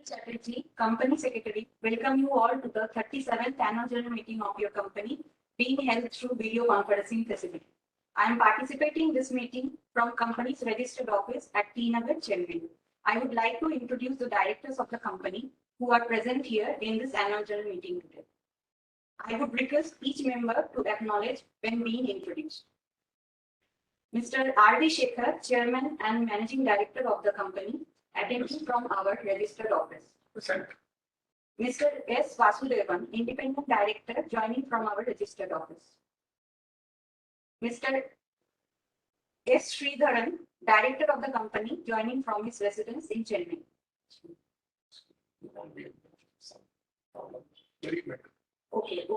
Chatterjee, Company Secretary, welcome you all to the 37th Annual General Meeting of your company being held through video conferencing facility. I am participating in this meeting from company's registered office at T Nagar, Chennai. I would like to introduce the directors of the company who are present here in this annual general meeting today. I would request each member to acknowledge when being introduced. Mr. R.D. Shekhar, Chairman and Managing Director of the company, attending from our registered office. Present. Mr. S. Vasudevan, Independent Director, joining from our registered office. Mr. S. Sridharan, Director of the company, joining from his residence in Chennai. Very good. Okay.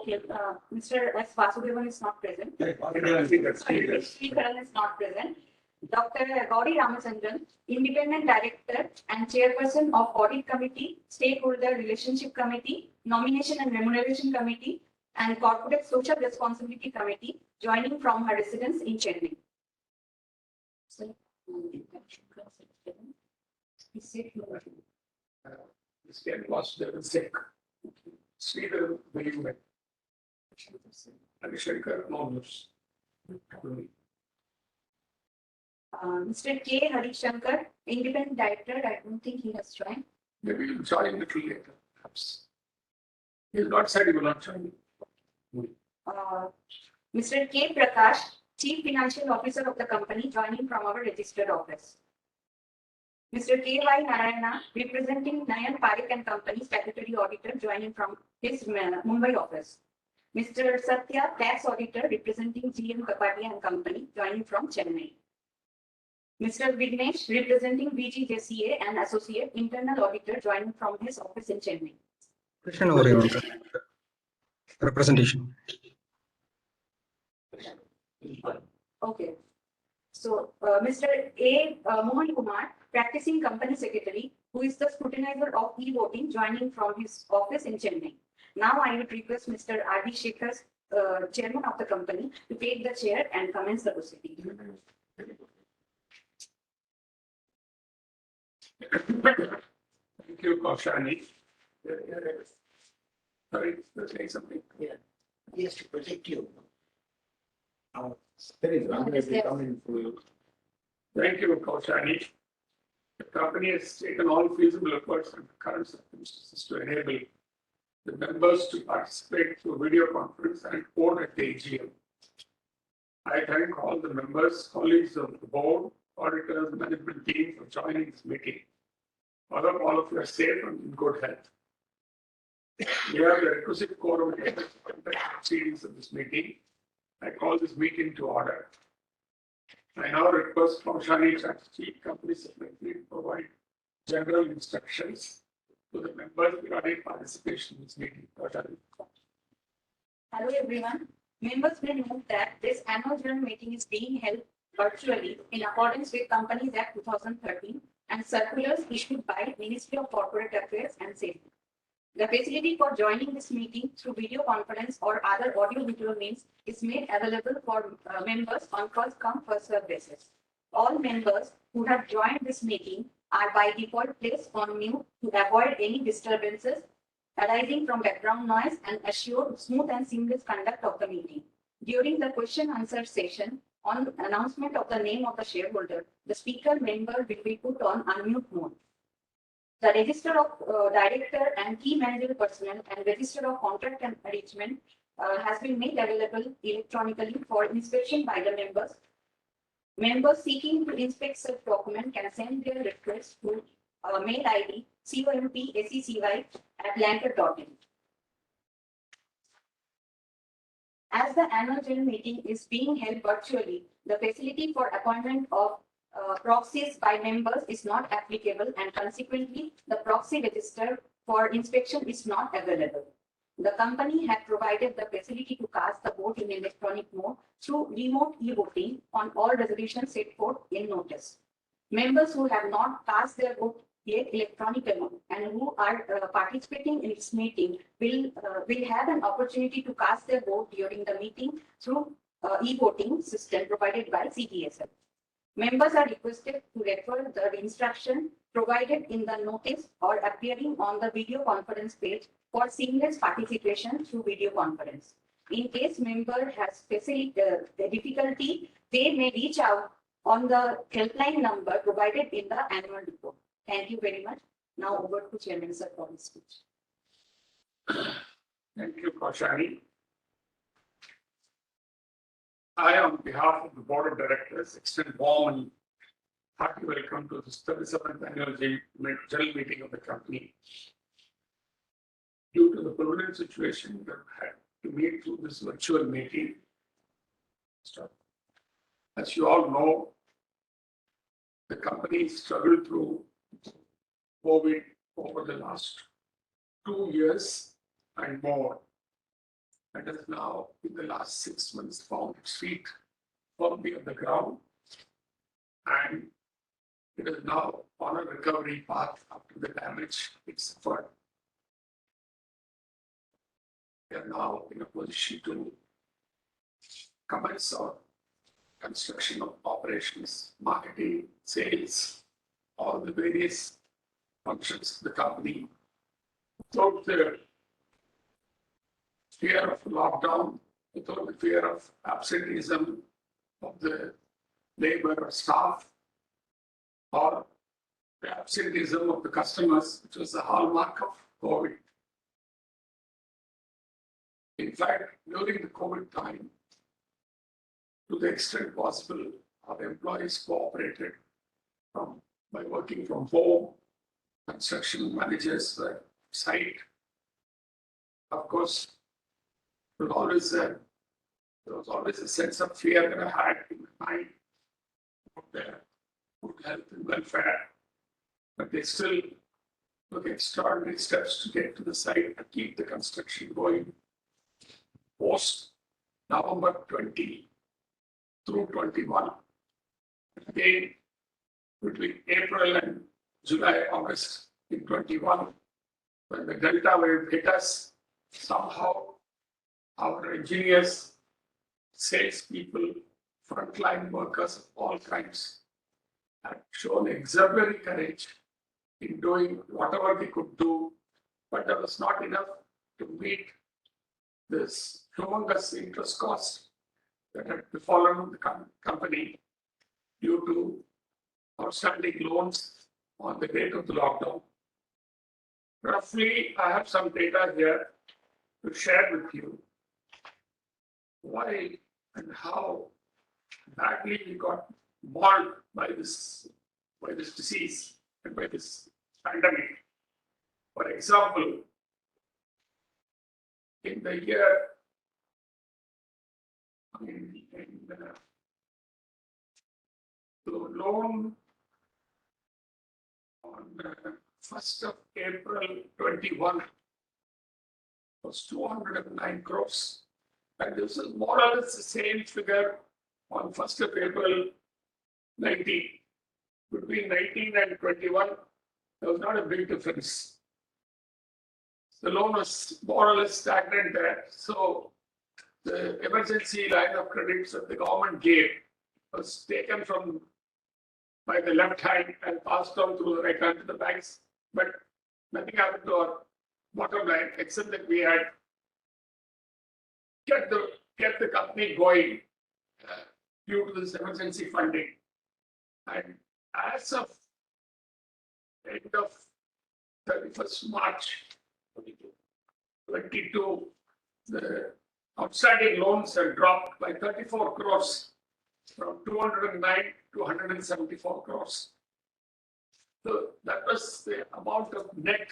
Mr. S. Vasudevan is not present. Sridharan is not present. Dr. Gauri Ramachandran, Independent Director and Chairperson of Audit Committee, Stakeholder Relationship Committee, Nomination and Remuneration Committee, and Corporate Social Responsibility Committee, joining from her residence in Chennai. This game was the sick. Sridhar, very well. Abhishekar, almost. Mr. K. Harishankar, Independent Director, I don't think he has joined. Maybe he'll join a little later, perhaps. He has not said he will not join. Mr. K. Prakash, Chief Financial Officer of the company, joining from our registered office. Mr. K. Y. Narayana, representing Nayan Parekh and Company, Statutory Auditor, joining from his Mumbai office. Mr. Satya, Tax Auditor, representing GM Kapadia and Company, joining from Chennai. Mr. Vignesh, representing VGJCA and Associate Internal Auditor, joining from his office in Chennai. Question over here, sir. Representation. Okay. So, Mr. A. Mohan Kumar, practicing company secretary, who is the scrutinizer of e-voting, joining from his office in Chennai. Now, I would request Mr. R.D. Shekhar, chairman of the company, to take the chair and commence the proceeding. Thank you, Kaushani. Sorry, you're saying something. Yeah, he has to protect you. There is one that will come in for you. Thank you, Kaushani. The company has taken all feasible efforts under current circumstances to enable the members to participate through video conference and vote at the AGM. I thank all the members, colleagues of the board, auditors, management team for joining this meeting. I hope all of you are safe and in good health. We have the requisite quorum to conduct proceedings of this meeting. I call this meeting to order. I now request Kaushani Chatterjee, Company Secretary, to provide general instructions to the members regarding participation in this meeting. Kaushani. Hello, everyone. Members will note that this annual general meeting is being held virtually in accordance with Companies Act 2013 and circulars issued by Ministry of Corporate Affairs and Safety. The facility for joining this meeting through video conference or other audio-visual means is made available for members on first-come, first-served basis. All members who have joined this meeting are by default placed on mute to avoid any disturbances arising from background noise and assure smooth and seamless conduct of the meeting. During the question-answer session, on announcement of the name of the shareholder, the speaker member will be put on unmute mode. The register of director and key managerial personnel and register of contract and arrangement has been made available electronically for inspection by the members. Members seeking to inspect such document can send their request to mail ID compseccy@lancor.in. As the annual general meeting is being held virtually, the facility for appointment of proxies by members is not applicable, and consequently, the proxy register for inspection is not available. The company had provided the facility to cast the vote in electronic mode through remote e-voting on all resolutions set forth in notice. Members who have not cast their vote yet electronically and who are participating in this meeting will have an opportunity to cast their vote during the meeting through e-voting system provided by CTSL. Members are requested to refer the instruction provided in the notice or appearing on the video conference page for seamless participation through video conference. In case member has difficulty, they may reach out on the helpline number provided in the annual report. Thank you very much. Now over to Chairman Sir for his speech. Thank you, Kaushani. I, on behalf of the Board of Directors, extend warm and hearty welcome to this 37th annual general meeting of the company. Due to the permanent situation, we have had to meet through this virtual meeting. As you all know, the company struggled through COVID over the last 2 years and more, and has now, in the last 6 months, found its feet firmly on the ground, and it is now on a recovery path after the damage it suffered. We are now in a position to commence our construction of operations, marketing, sales, all the various functions of the company. Without the fear of lockdown, without the fear of absenteeism of the labor or staff, or the absenteeism of the customers, which was the hallmark of COVID. In fact, during the COVID time, to the extent possible, our employees cooperated by working from home. Construction managers were site. Of course, there was always a sense of fear that I had in my mind about their good health and welfare, but they still took extraordinary steps to get to the site and keep the construction going. Post November 20 through 21. Again, between April and July, August in 21, when the Delta wave hit us, somehow our engineers, salespeople, frontline workers of all kinds had shown exemplary courage in doing whatever they could do, but that was not enough to meet this humongous interest cost that had befallen the company due to outstanding loans on the date of the lockdown. Roughly, I have some data here to share with you why and how badly we got mauled by this disease and by this pandemic. For example, in the year, the loan on 1st of April 21 was 209 crores. And this is more or less the same figure on 1st of April 19. Between 19 and 21, there was not a big difference. The loan was more or less stagnant there. So the emergency line of credits that the government gave was taken from by the left hand and passed down through the right hand to the banks. But nothing happened to our bottom line except that we had kept the company going due to this emergency funding. And as of end of 31st March 22, the outstanding loans have dropped by 34 crores from 209 to 174 crores. So that was the amount of net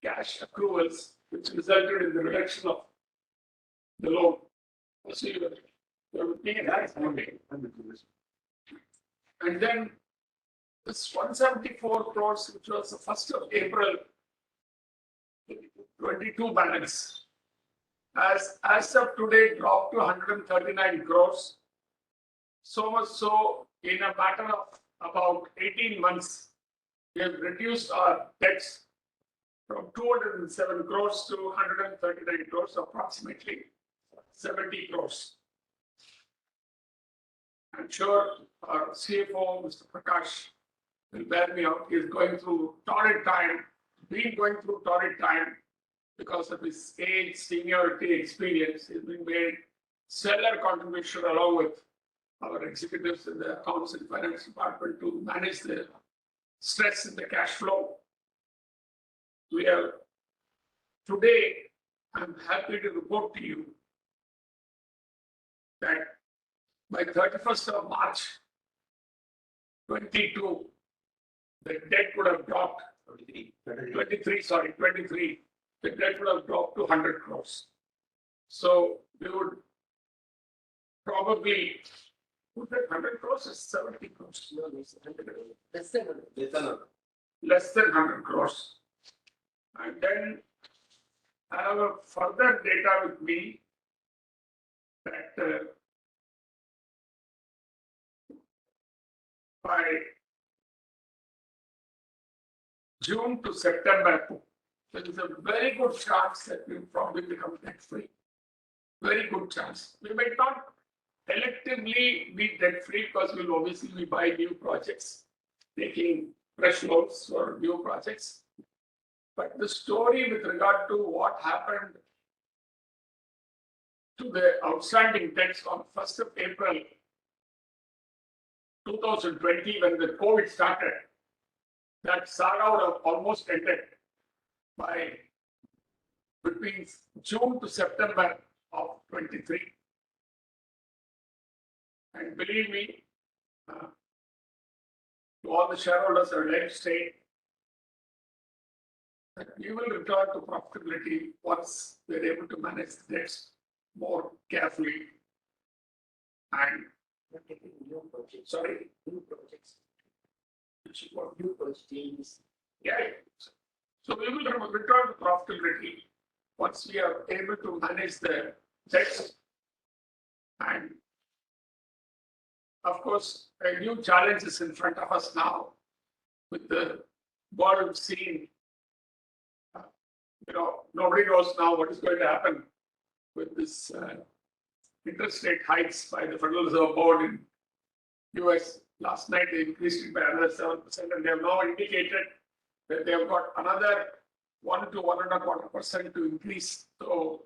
cash accruals which resulted in the reduction of the loan. So you're being and then this 174 crores, which was the 1st of April 22 balance, as of today dropped to 139 crores. So much so, in a matter of about 18 months, we have reduced our debts from 207 crores to 139 crores, approximately 70 crores. I'm sure our CFO, Mr. Prakash, will bear me out. He's going through torrid time, been going through torrid time because of his age, seniority, experience. He's been made stellar contribution along with our executives in the accounts and finance department to manage the stress in the cash flow. We have today, I'm happy to report to you that by 31st of March 22, the debt would have dropped 23, the debt would have dropped to 100 crores. So we would probably put that 100 crores is 70 crores. Less than 100 crores. And then I have a further data with me that by June to September, there is a very good chance that we will probably become debt free. Very good chance. We might not electively be debt free because we will obviously be buying new projects, taking fresh loans for new projects. But the story with regard to what happened to the outstanding debts on 1st of April 2020, when the COVID started, that saga would have almost ended by between June to September of 23. And believe me, to all the shareholders, I would like to say that we will return to profitability once we're able to manage the debts more carefully. And sorry, New projects. which is what New projects. yeah. So we will return to profitability once we are able to manage the debts. And of course, a new challenge is in front of us now with the world scene. Nobody knows now what is going to happen with this interest rate hikes by the Federal Reserve Board in US. Last night they increased it by another 7%, and they have now indicated that they have got another 1 to 1.25% to increase. So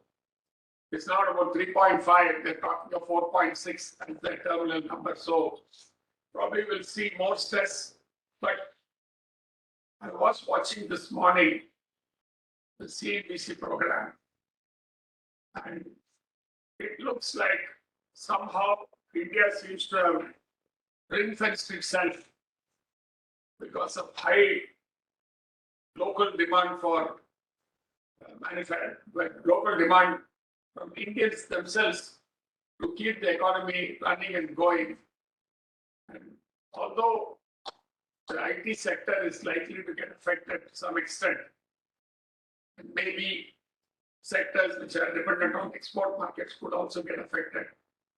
it's not about 3.5, they're talking of 4.6 as the terminal number. So probably we'll see more stress. But I was watching this morning the CNBC program, and it looks like somehow India seems to have ring-fenced itself because of high local demand for manufacturing, local demand from Indians themselves to keep the economy running and going. And although the IT sector is likely to get affected to some extent, and maybe sectors which are dependent on export markets could also get affected,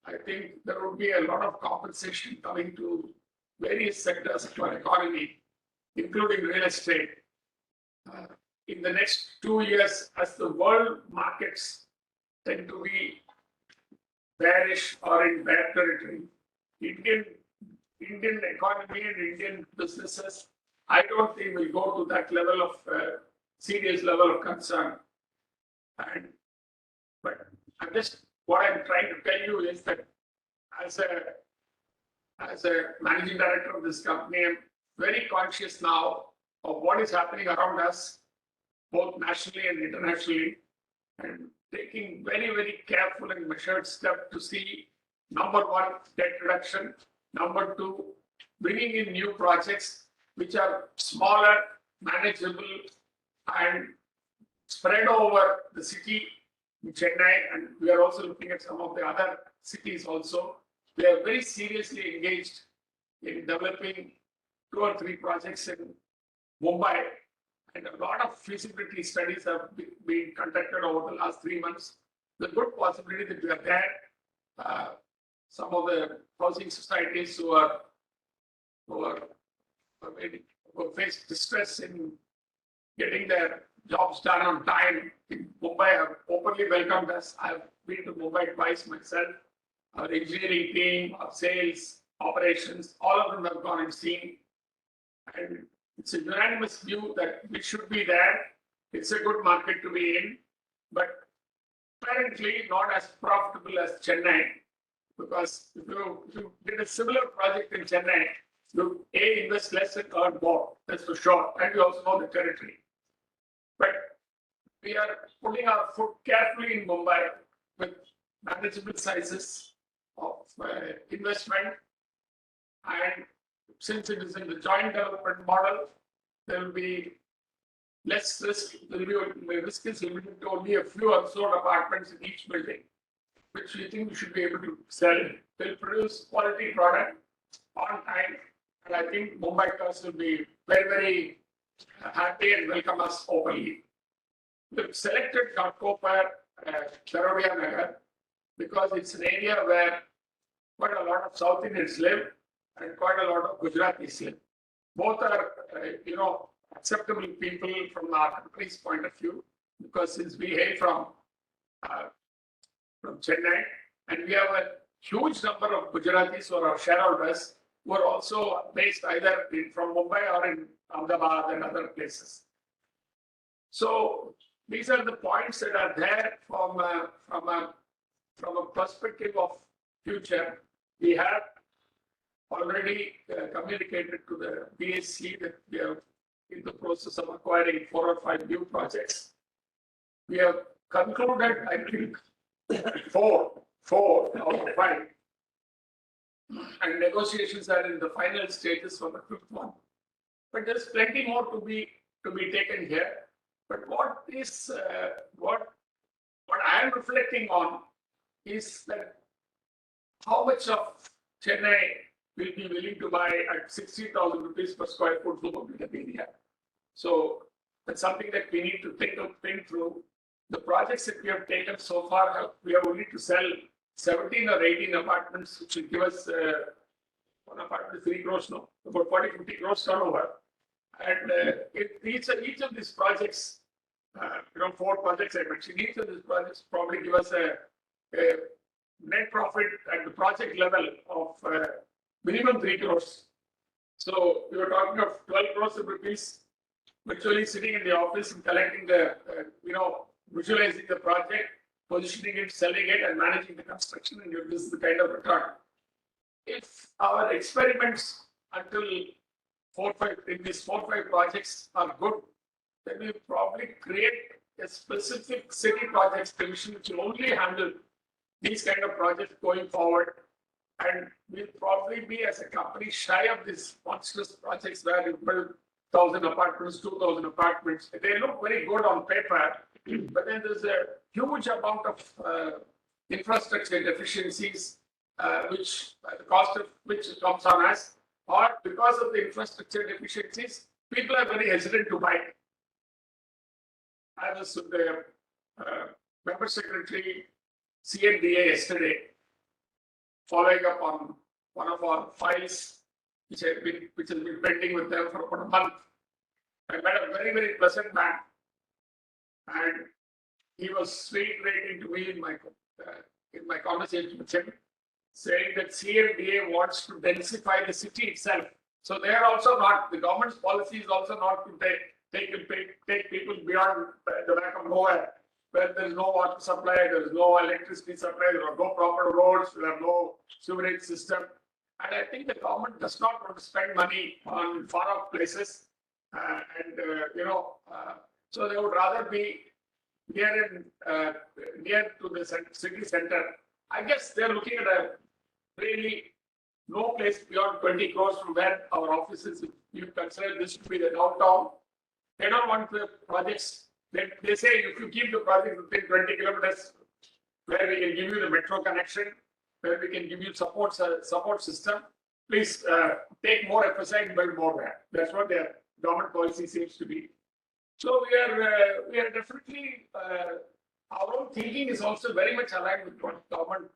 I think there would be a lot of compensation coming to various sectors of our economy, including real estate. In the next 2 years, as the world markets tend to be bearish or in bad territory, Indian economy and Indian businesses, I don't think will go to that level of serious level of concern. But what I'm trying to tell you is that as a managing director of this company, I'm very conscious now of what is happening around us, both nationally and internationally, and taking very, very careful and measured steps to see, number one, debt reduction, number two, bringing in new projects which are smaller, manageable, and spread over the city in Chennai, and we are also looking at some of the other cities also. We are very seriously engaged in developing 2 or 3 projects in Mumbai, and a lot of feasibility studies have been conducted over the last 3 months. The good possibility that we are there. Some of the housing societies who face distress in getting their jobs done on time in Mumbai have openly welcomed us. I've been to Mumbai twice myself. Our engineering team, our sales, operations, all of them have gone and seen And it's a unanimous view that we should be there. It's a good market to be in, but apparently not as profitable as Chennai, because if you did a similar project in Chennai, you invest less and earn more, that's for sure, and you also know the territory. But we are putting our foot carefully in Mumbai with manageable sizes of investment, and since it is in the joint development model, there will be less risk. The risk is limited to only a few unsold apartments in each building, which we think we should be able to sell. Will produce quality product on time, and I think Mumbaikars will be very, very happy and welcome us openly. We've selected Lancor for Charodia Nagar because it's an area where quite a lot of South Indians live and quite a lot of Gujaratis live. Both are, acceptable people from our country's point of view, because since we hail from Chennai, and we have a huge number of Gujaratis who are our shareholders, who are also based either from Mumbai or in Ahmedabad and other places. So these are the points that are there from a perspective of future. We have already communicated to the BSC that we are in the process of acquiring 4 or 5 new projects. We have concluded, I think, 4 out of 5. And negotiations are in the final stages for the 5th one. But there's plenty more to be taken here. But what I am reflecting on is that how much of Chennai will be willing to buy at 60,000 rupees per square foot superbuilding area. So that's something that we need to think through. The projects that we have taken so far, we have only to sell 17 or 18 apartments, which will give us one apartment 3 crores now, about 40-50 crores turnover. And each of these projects, 4 projects I mentioned, each of these projects probably give us a net profit at the project level of minimum 3 crores. So we were talking of 12 crores of rupees, virtually sitting in the office and collecting the, visualizing the project, positioning it, selling it, and managing the construction, and this is the kind of return. If our experiments until 4-5 in these 4-5 projects are good, then we probably create a specific city projects division which will only handle these kind of projects going forward. And we'll probably be, as a company, shy of these monstrous projects where you build 1,000 apartments, 2,000 apartments. They look very good on paper, but then there's a huge amount of infrastructure deficiencies, which the cost of which comes on us, or because of the infrastructure deficiencies, people are very hesitant to buy. I was with the member secretary CNDA yesterday, following up on one of our files, which has been pending with them for about a month. I met a very, very pleasant man, and he was reiterating to me in my conversation with him, saying that CNDA wants to densify the city itself. So they are also not, the government's policy is also not to take people beyond the back of nowhere, where there is no water supply, there is no electricity supply, there are no proper roads, there are no sewerage system. And I think the government does not want to spend money on far off places. So they would rather be near to the city center. I guess they're looking at a really no place beyond 20 crores from where our office is. If you consider this to be the downtown, they don't want the projects. They say if you keep the project within 20 kilometers, where we can give you the metro connection, where we can give you support system, please take more FSI and build more there. That's what their government policy seems to be. So we are definitely, our own thinking is also very much aligned with what government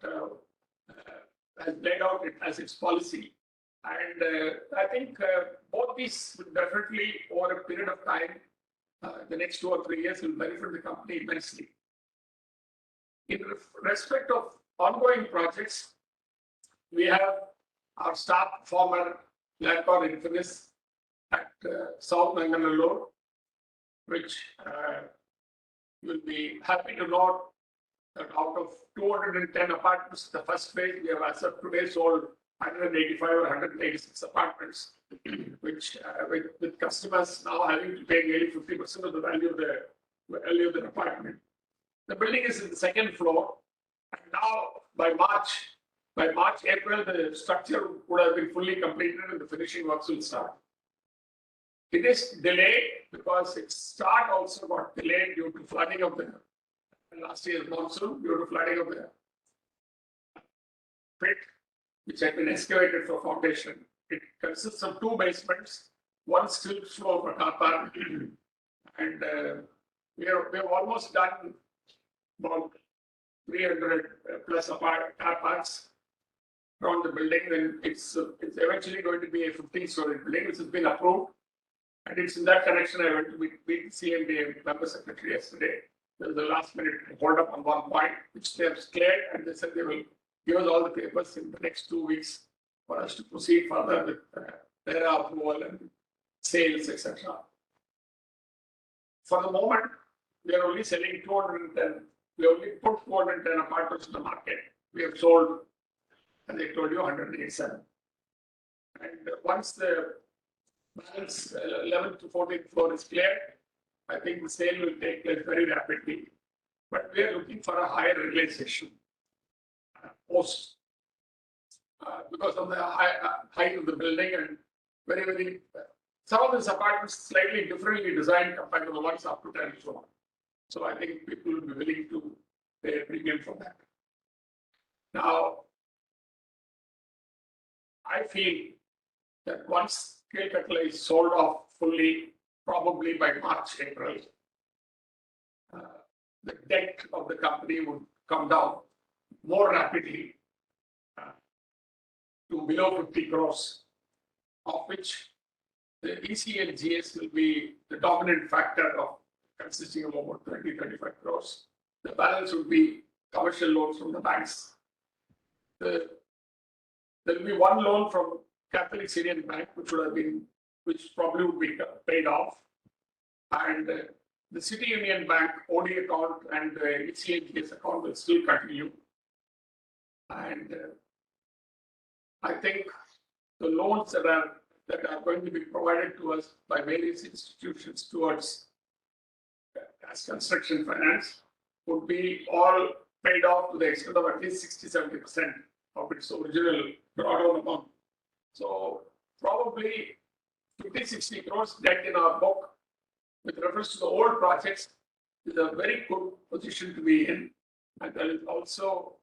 has laid out as its policy. And I think both these will definitely, over a period of time, the next 2 or 3 years, will benefit the company immensely. In respect of ongoing projects, we have our star performer, Lancor Infinis, at South Mangalore, which you'll be happy to note that out of 210 apartments, the first phase, we have as of today sold 185 or 186 apartments, which with customers now having to pay nearly 50% of the value of the apartment. The building is in the second floor, and now by March, April, the structure would have been fully completed and the finishing works will start. It is delayed because its start also got delayed due to flooding of the last year's monsoon, due to flooding of the pit, which had been excavated for foundation. It consists of two basements, one still floor for car park, and we have almost done about 300 plus car parks around the building. Then it's eventually going to be a 15-story building, which has been approved. And it's in that connection I went to meet the CMD member secretary yesterday. There was a last minute hold up on one point, which they have cleared, and they said they will give us all the papers in the next 2 weeks for us to proceed further with their approval and sales, etc. For the moment, we are only selling 210. We only put 210 apartments in the market. We have sold, as I told you, 187. And once the balance 11th to 14th floor is cleared, I think the sale will take place very rapidly. But we are looking for a higher realization post because of the height of the building and very some of these apartments slightly differently designed compared to the ones up to 10 floor. So I think people will be willing to pay a premium for that. Now, I feel that once Kilkatla is sold off fully, probably by March, April, the debt of the company would come down more rapidly to below 50 crores, of which the EC and GS will be the dominant factor of consisting of about 20-25 crores. The balance would be commercial loans from the banks. There will be one loan from Catholic Syrian Bank, which probably would be paid off, and the City Union Bank OD account and the ECHS account will still continue. And I think the loans that are going to be provided to us by various institutions towards as construction finance would be all paid off to the extent of at least 60-70% of its original drawdown amount. So probably 50-60 crores debt in our book with reference to the old projects is a very good position to be in, and that will also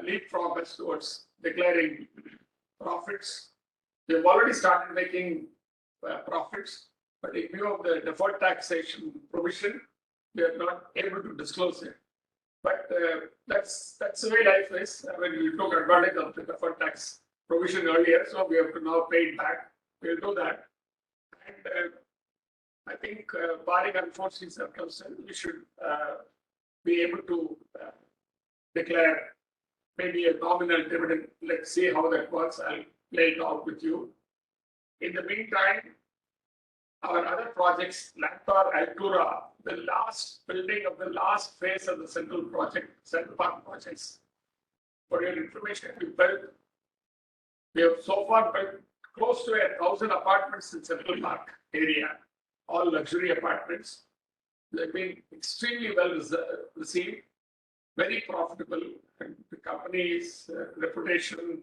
leapfrog us towards declaring profits. We have already started making profits, but in view of the deferred taxation provision, we are not able to disclose it. But that's the way life is. I mean, we took advantage of the deferred tax provision earlier, so we have to now pay it back. We'll do that. And I think, barring unforeseen circumstances, we should be able to declare maybe a nominal dividend. Let's see how that works. I'll play it out with you. In the meantime, our other projects, Lancor, Altura, the last building of the last phase of the Central Park projects. For your information, we have so far built close to 1,000 apartments in Central Park area, all luxury apartments. They've been extremely well received, very profitable, and the company's reputation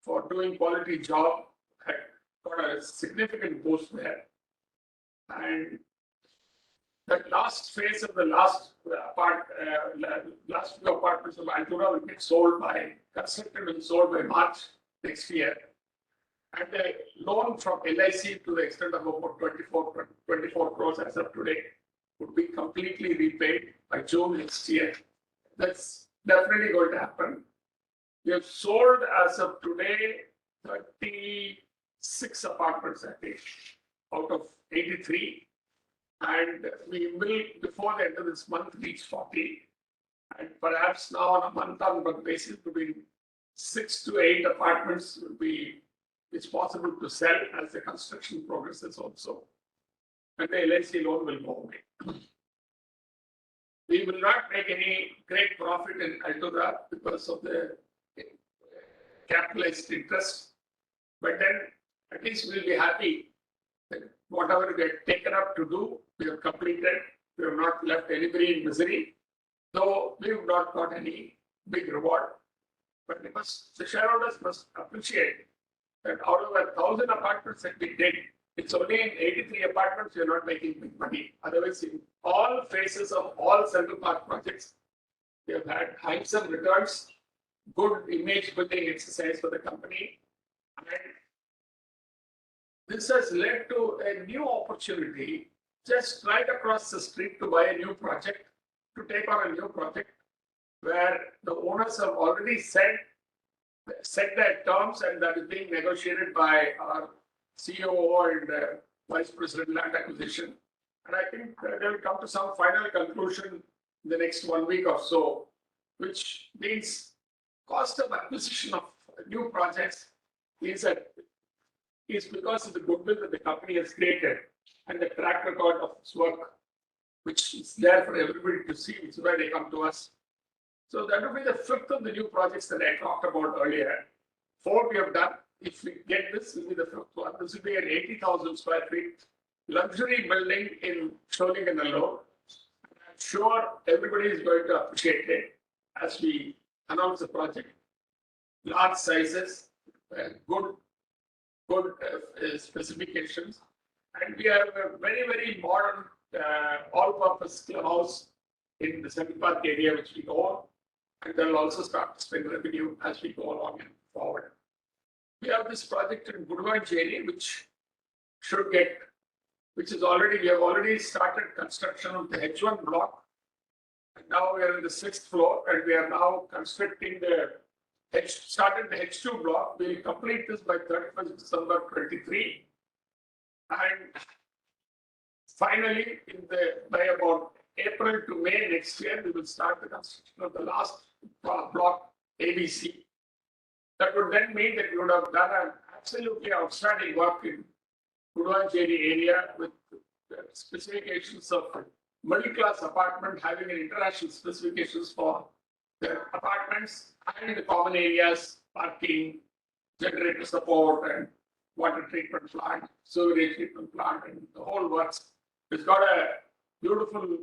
for doing quality job had got a significant boost there. And that last phase of the last few apartments of Altura will get constructed and sold by March next year. And the loan from LIC to the extent of about 24 crores as of today would be completely repaid by June next year. That's definitely going to happen. We have sold as of today 36 apartments, I think, out of 83. And we will, before the end of this month, reach 40. And perhaps now on a month-on-month basis, between 6 to 8 apartments will be it's possible to sell as the construction progresses also. And the LIC loan will go away. We will not make any great profit in Altura because of the capitalized interest. But then at least we'll be happy that whatever we have taken up to do, we have completed. We have not left anybody in misery, though we have not got any big reward. But the shareholders must appreciate that out of 1,000 apartments that we did, it's only in 83 apartments we are not making big money. Otherwise, in all phases of all Central Park projects, we have had handsome returns, good image building exercise for the company. And this has led to a new opportunity just right across the street to buy a new project, to take on a new project, where the owners have already set their terms, and that is being negotiated by our COO and Vice President Land Acquisition. And I think they will come to some final conclusion in the next 1 week or so, which means cost of acquisition of new projects is because of the goodwill that the company has created and the track record of its work, which is there for everybody to see, which is why they come to us. So that will be the fifth of the new projects that I talked about earlier. 4 we have done. If we get this, will be the fifth one. This will be an 80,000 square feet luxury building in Sholinganallur. I'm sure everybody is going to appreciate it as we announce the project. Large sizes, good specifications, and we have a very, very modern all-purpose clubhouse in the Central Park area, which we own, and they'll also start to spend revenue as we go along and forward. We have this project in Gudvancheri, which is already, we have already started construction of the H1 block. And now we are in the 6th floor, and we are now constructing started the H2 block. We'll complete this by 31st December 23. And finally, by about April to May next year, we will start the construction of the last block, ABC. That would then mean that we would have done an absolutely outstanding work in Gudvancheri area with specifications of middle-class apartment having an international specifications for the apartments and the common areas, parking, generator support, and water treatment plant, sewage treatment plant, and the whole works. It's got a beautiful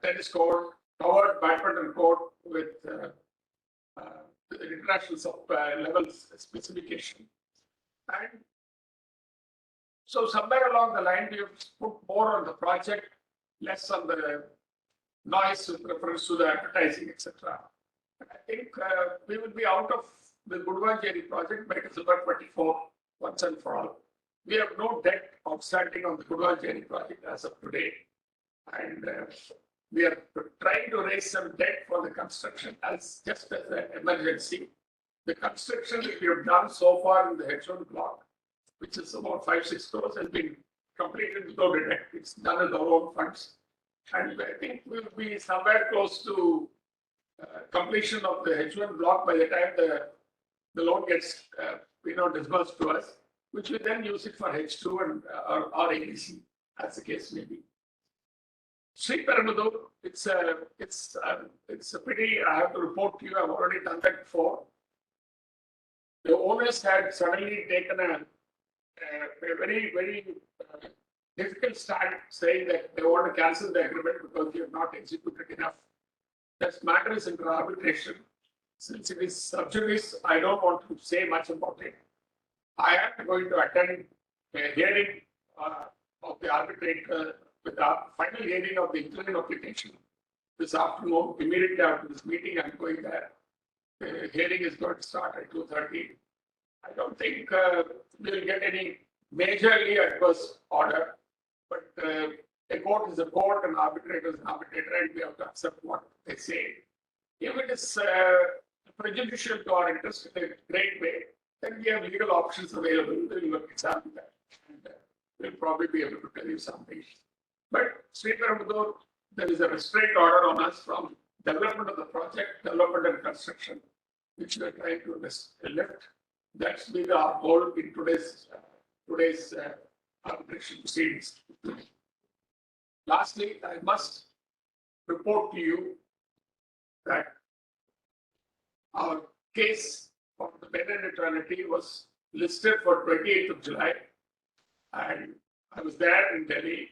tennis court, covered badminton court with international level specification. And so somewhere along the line, we have put more on the project, less on the noise with reference to the advertising, etc. I think we will be out of the Gudvancheri project by December 24, once and for all. We have no debt outstanding on the Gudvancheri project as of today. And we are trying to raise some debt for the construction just as an emergency. The construction that we have done so far in the H1 block, which is about 5-6 crores, has been completed without a debt. It's done with our own funds. And I think we'll be somewhere close to completion of the H1 block by the time the loan gets disbursed to us, which we then use it for H2 and or ABC, as the case may be. Sri Perumbudur, it's a pity. I have to report to you. I've already done that before. The owners had suddenly taken a very, very difficult stand, saying that they want to cancel the agreement because we have not executed enough. This matter is under arbitration. Since it is sub judice, I don't want to say much about it. I am going to attend a hearing of the arbitrator with the final hearing of the interim application this afternoon. Immediately after this meeting, I'm going there. The hearing is going to start at 2:30. I don't think we'll get any majorly adverse order, but a court is a court, and arbitrator is an arbitrator, and we have to accept what they say. If it is prejudicial to our interest in a great way, then we have legal options available. We'll examine that, and we'll probably be able to tell you something. But Sri Perumbudur, there is a restraint order on us from development of the project, development and construction, which we are trying to lift. That's been our goal in today's arbitration proceedings. Lastly, I must report to you that our case for the bed and eternity was listed for 28th of July, and I was there in Delhi.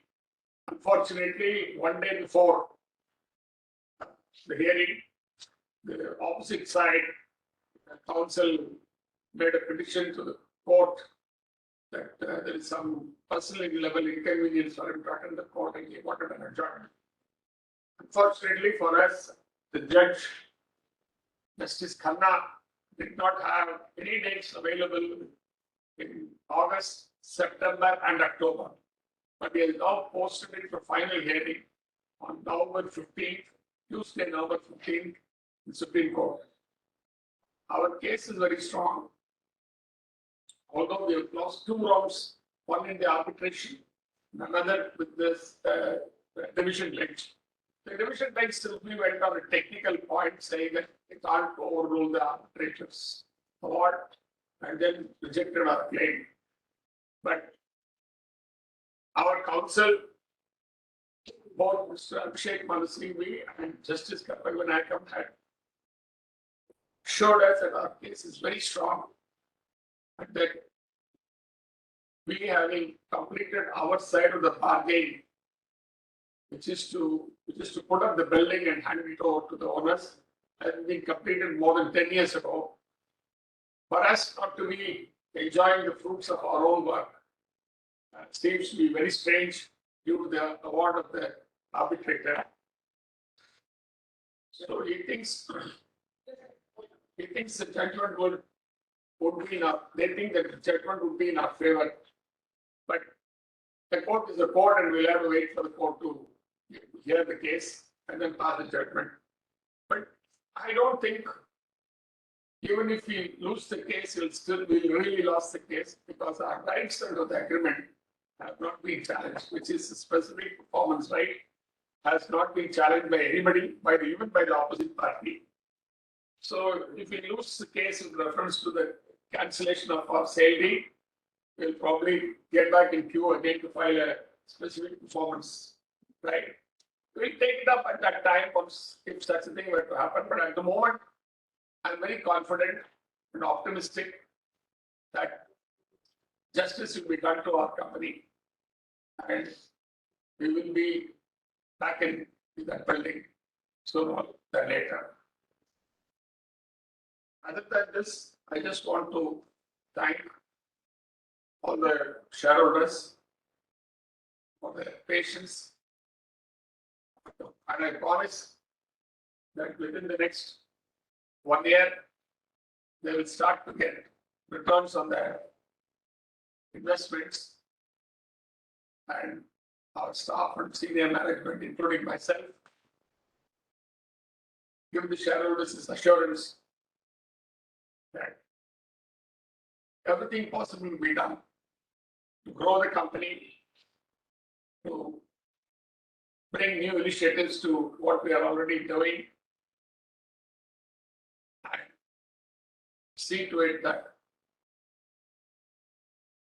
Unfortunately, one day before the hearing, the opposite side, the counsel made a petition to the court that there is some personal level inconvenience for him to attend the court and he wanted an adjournment. Unfortunately for us, the judge, Justice Khanna, did not have any dates available in August, September, and October. But he has now posted it for final hearing on November 15th, Tuesday, November 15th, in Supreme Court. Our case is very strong. Although we have lost 2 rounds, one in the arbitration, and another with this division bench. The division bench simply went on a technical point saying that it can't overrule the arbitrator's award and then rejected our claim. But our counsel, both Mr. Abhishek Manasrivi and Justice Kapil Vinayakam, had showed us that our case is very strong and that we having completed our side of the bargain, which is to put up the building and hand it over to the owners, has been completed more than 10 years ago. For us not to be enjoying the fruits of our own work seems to be very strange due to the award of the arbitrator. So he thinks the judgment would be in our, they think that the judgment would be in our favor. But the court is the court and we'll have to wait for the court to hear the case and then pass the judgment. But I don't think, even if we lose the case, we'll really lose the case because our rights under the agreement have not been challenged, which is a specific performance right, has not been challenged by anybody, even by the opposite party. So if we lose the case with reference to the cancellation of our sale deed, we'll probably get back in queue again to file a specific performance right. We'll take it up at that time once if such a thing were to happen. But at the moment, I'm very confident and optimistic that justice will be done to our company and we will be back in that building sooner than later. Other than this, I just want to thank all the shareholders for their patience. And I promise that within the next 1 year, they will start to get returns on their investments. And our staff and senior management, including myself, give the shareholders this assurance that everything possible will be done to grow the company, to bring new initiatives to what we are already doing, and see to it that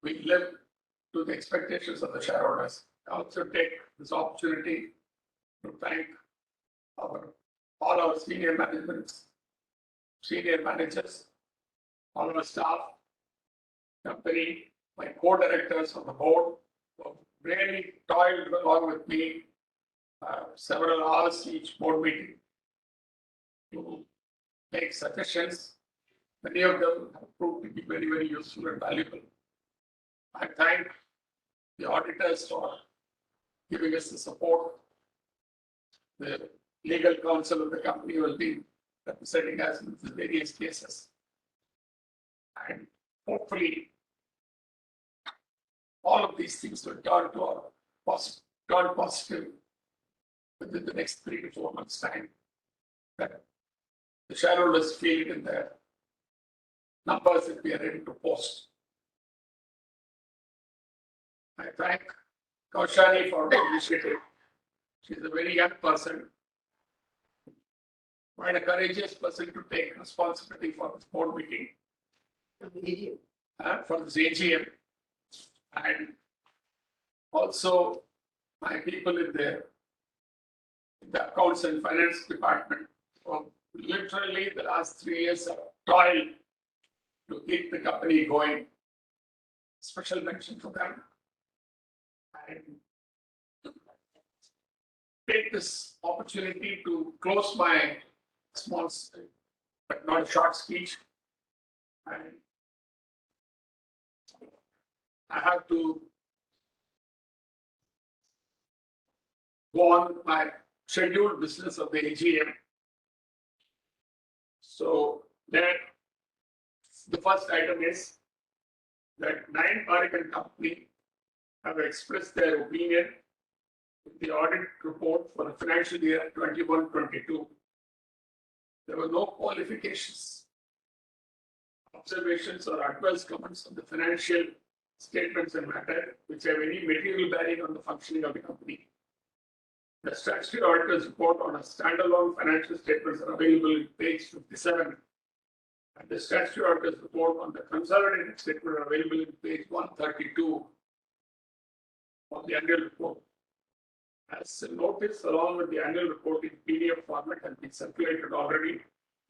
we live to the expectations of the shareholders. I also take this opportunity to thank all our senior managers, all our staff, company, my co-directors on the board who really toiled along with me several hours each board meeting to make suggestions. Many of them have proved to be very, very useful and valuable. I thank the auditors for giving us the support. The legal counsel of the company will be representing us in the various cases. And hopefully, all of these things will turn positive within the next 3 to 4 months' time. That the shareholders feel it in their numbers that we are ready to post. I thank Kaushali for the initiative. She's a very young person, quite a courageous person to take responsibility for this board meeting. for this AGM. And also my people in the accounts and finance department. So literally the last 3 years of toil to keep the company going. Special mention for them. And take this opportunity to close my small, but not a short speech. And I have to go on my scheduled business of the AGM. So that the first item is that 9 Oregon company have expressed their opinion with the audit report for the financial year 21-22. There were no qualifications, observations, or adverse comments on the financial statements and matter which have any material bearing on the functioning of the company. The statutory auditor's report on a standalone financial statements are available in page 57. And the statutory auditor's report on the consolidated statement are available in page 132 of the annual report. As a notice along with the annual report in PDF format has been circulated already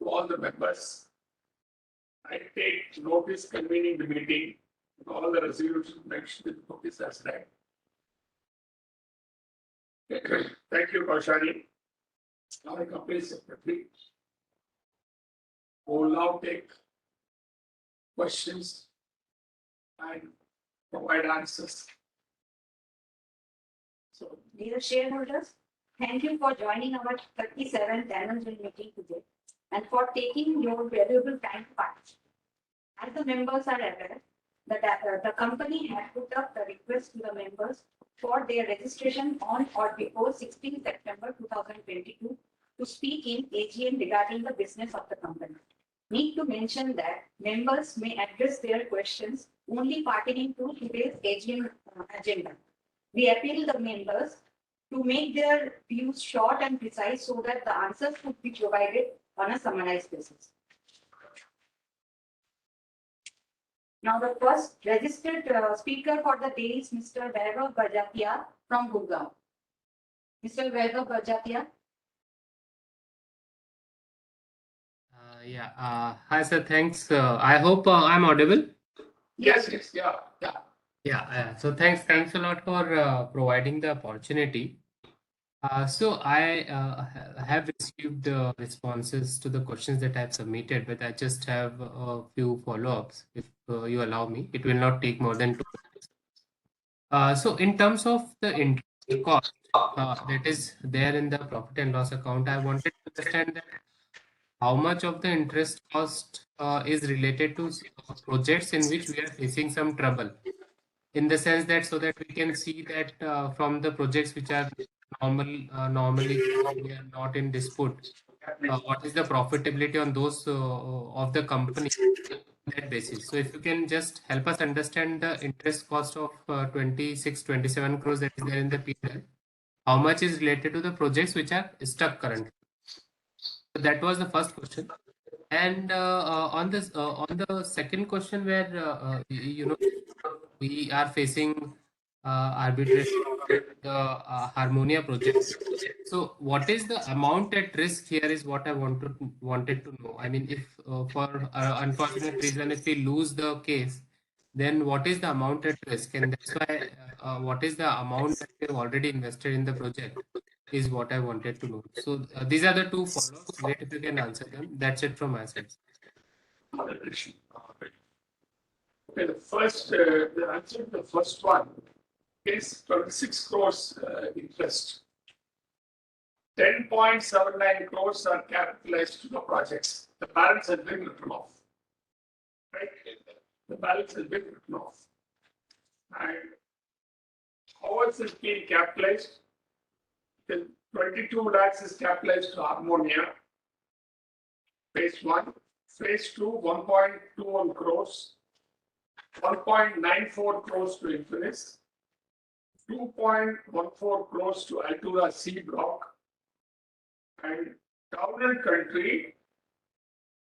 to all the members. I take notice convening the meeting and all the resolutions mentioned in the notice as read. Thank you, Kaushani. Now the company secretary will now take questions and provide answers. So, dear shareholders, thank you for joining our 37th annual general meeting today and for taking your valuable time to participate. As the members are aware, the company had put up the request to the members for their registration on or before 16 September 2022 to speak in AGM regarding the business of the company. Need to mention that members may address their questions only pertaining to today's AGM agenda. We appeal the members to make their views short and precise so that the answers could be provided on a summarized basis. Now, the first registered speaker for the day is Mr. Vaibhav Bajatia from Gurgaon. Mr. Vaibhav Bajatia. Hi, sir. Thanks. I hope I'm audible. Yes, yeah. So thanks a lot for providing the opportunity. So I have received responses to the questions that I've submitted, but I just have a few follow-ups. If you allow me, it will not take more than 2 minutes. So in terms of the interest cost that is there in the profit and loss account, I wanted to understand that how much of the interest cost is related to projects in which we are facing some trouble, in the sense that so that we can see that from the projects which are normally we are not in dispute, what is the profitability on those of the company on that basis. So if you can just help us understand the interest cost of 26-27 crores that is there in the P&L, how much is related to the projects which are stuck currently. So that was the first question. And on the second question, where we are facing arbitration with the Harmonia project. So what is the amount at risk here is what I wanted to know. I mean, if for unfortunate reason, if we lose the case, then what is the amount at risk? And that's why what is the amount that we have already invested in the project is what I wanted to know. So these are the two follow-ups. Great if you can answer them. That's it from my side. Okay, the answer to the first one is 26 crores interest. 10.79 crores are capitalized to the projects. The balance has been written off. Right? The balance has been written off. And how is it being capitalized? The 22 lakhs is capitalized to Harmonia. Phase 1. Phase 2, 1.21 crores. 1.94 crores to Infinis. 2.14 crores to Altura C block. And Town and Country,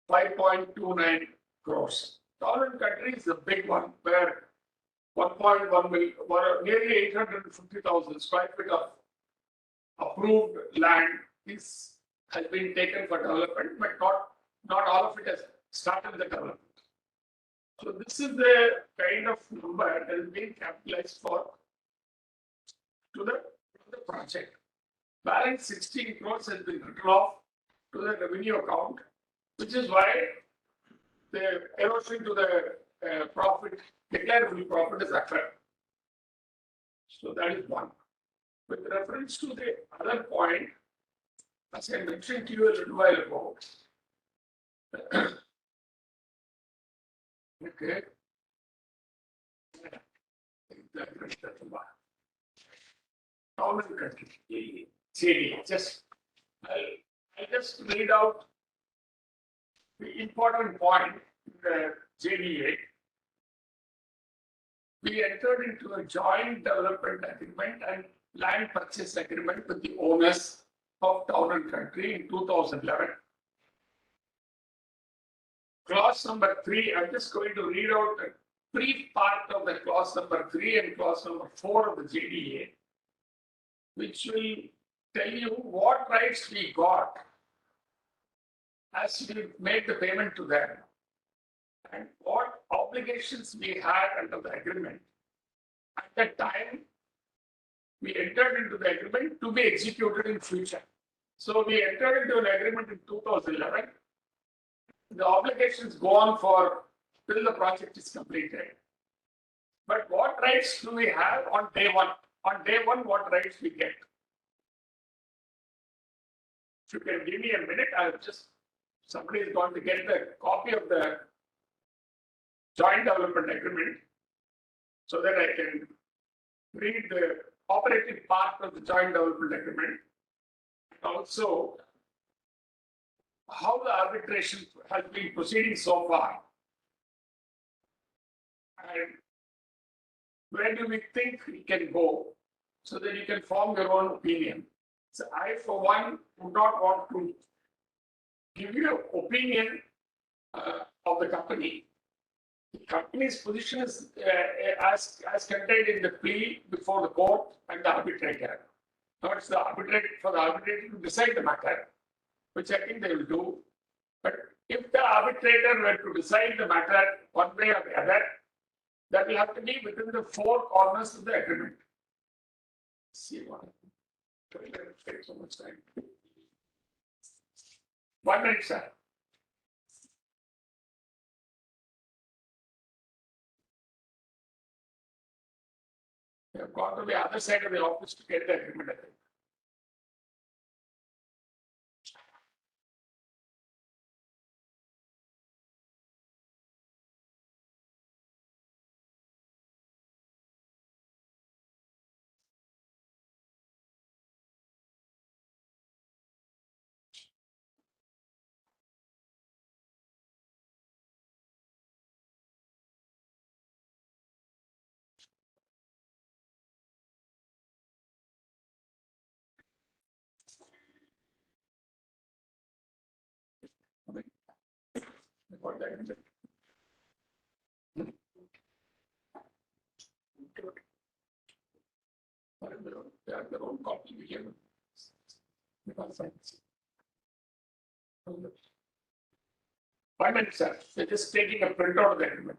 5.29 crores. Foreign country is a big one where 1.1 million, nearly 850,000 square feet of approved land has been taken for development, but not all of it has started the development. So this is the kind of number that is being capitalized to the project. Balance 16 crores has been written off to the revenue account, which is why the erosion to the profit, declarable profit is occurred. So that is one. With reference to the other point, as I mentioned to you a little while ago, okay. Common country, JD. I'll just read out the important point in the JDA. We entered into a joint development agreement and land purchase agreement with the owners of Town and Country in 2011. Clause number 3, I'm just going to read out a brief part of the clause number 3 and clause number 4 of the JDA, which will tell you what rights we got as we made the payment to them and what obligations we had under the agreement at that time we entered into the agreement to be executed in future. So we entered into an agreement in 2011. The obligations go on for till the project is completed. But what rights do we have on day one? On day one, what rights we get? If you can give me a minute, somebody is going to get the copy of the joint development agreement so that I can read the operative part of the joint development agreement. Also, how the arbitration has been proceeding so far. And where do we think we can go so that you can form your own opinion. So I, for one, would not want to give you an opinion of the company. The company's position is as contained in the plea before the court and the arbitrator. Now it's the arbitrator for the arbitrator to decide the matter, which I think they will do. But if the arbitrator were to decide the matter one way or the other, that will have to be within the four corners of the agreement. See what? Take so much time. 1 minute, sir. You have gone to the other side of the office to get the agreement, I think. Got the agreement. They have their own copy. We can. One minute, sir. They're just taking a printout of the agreement.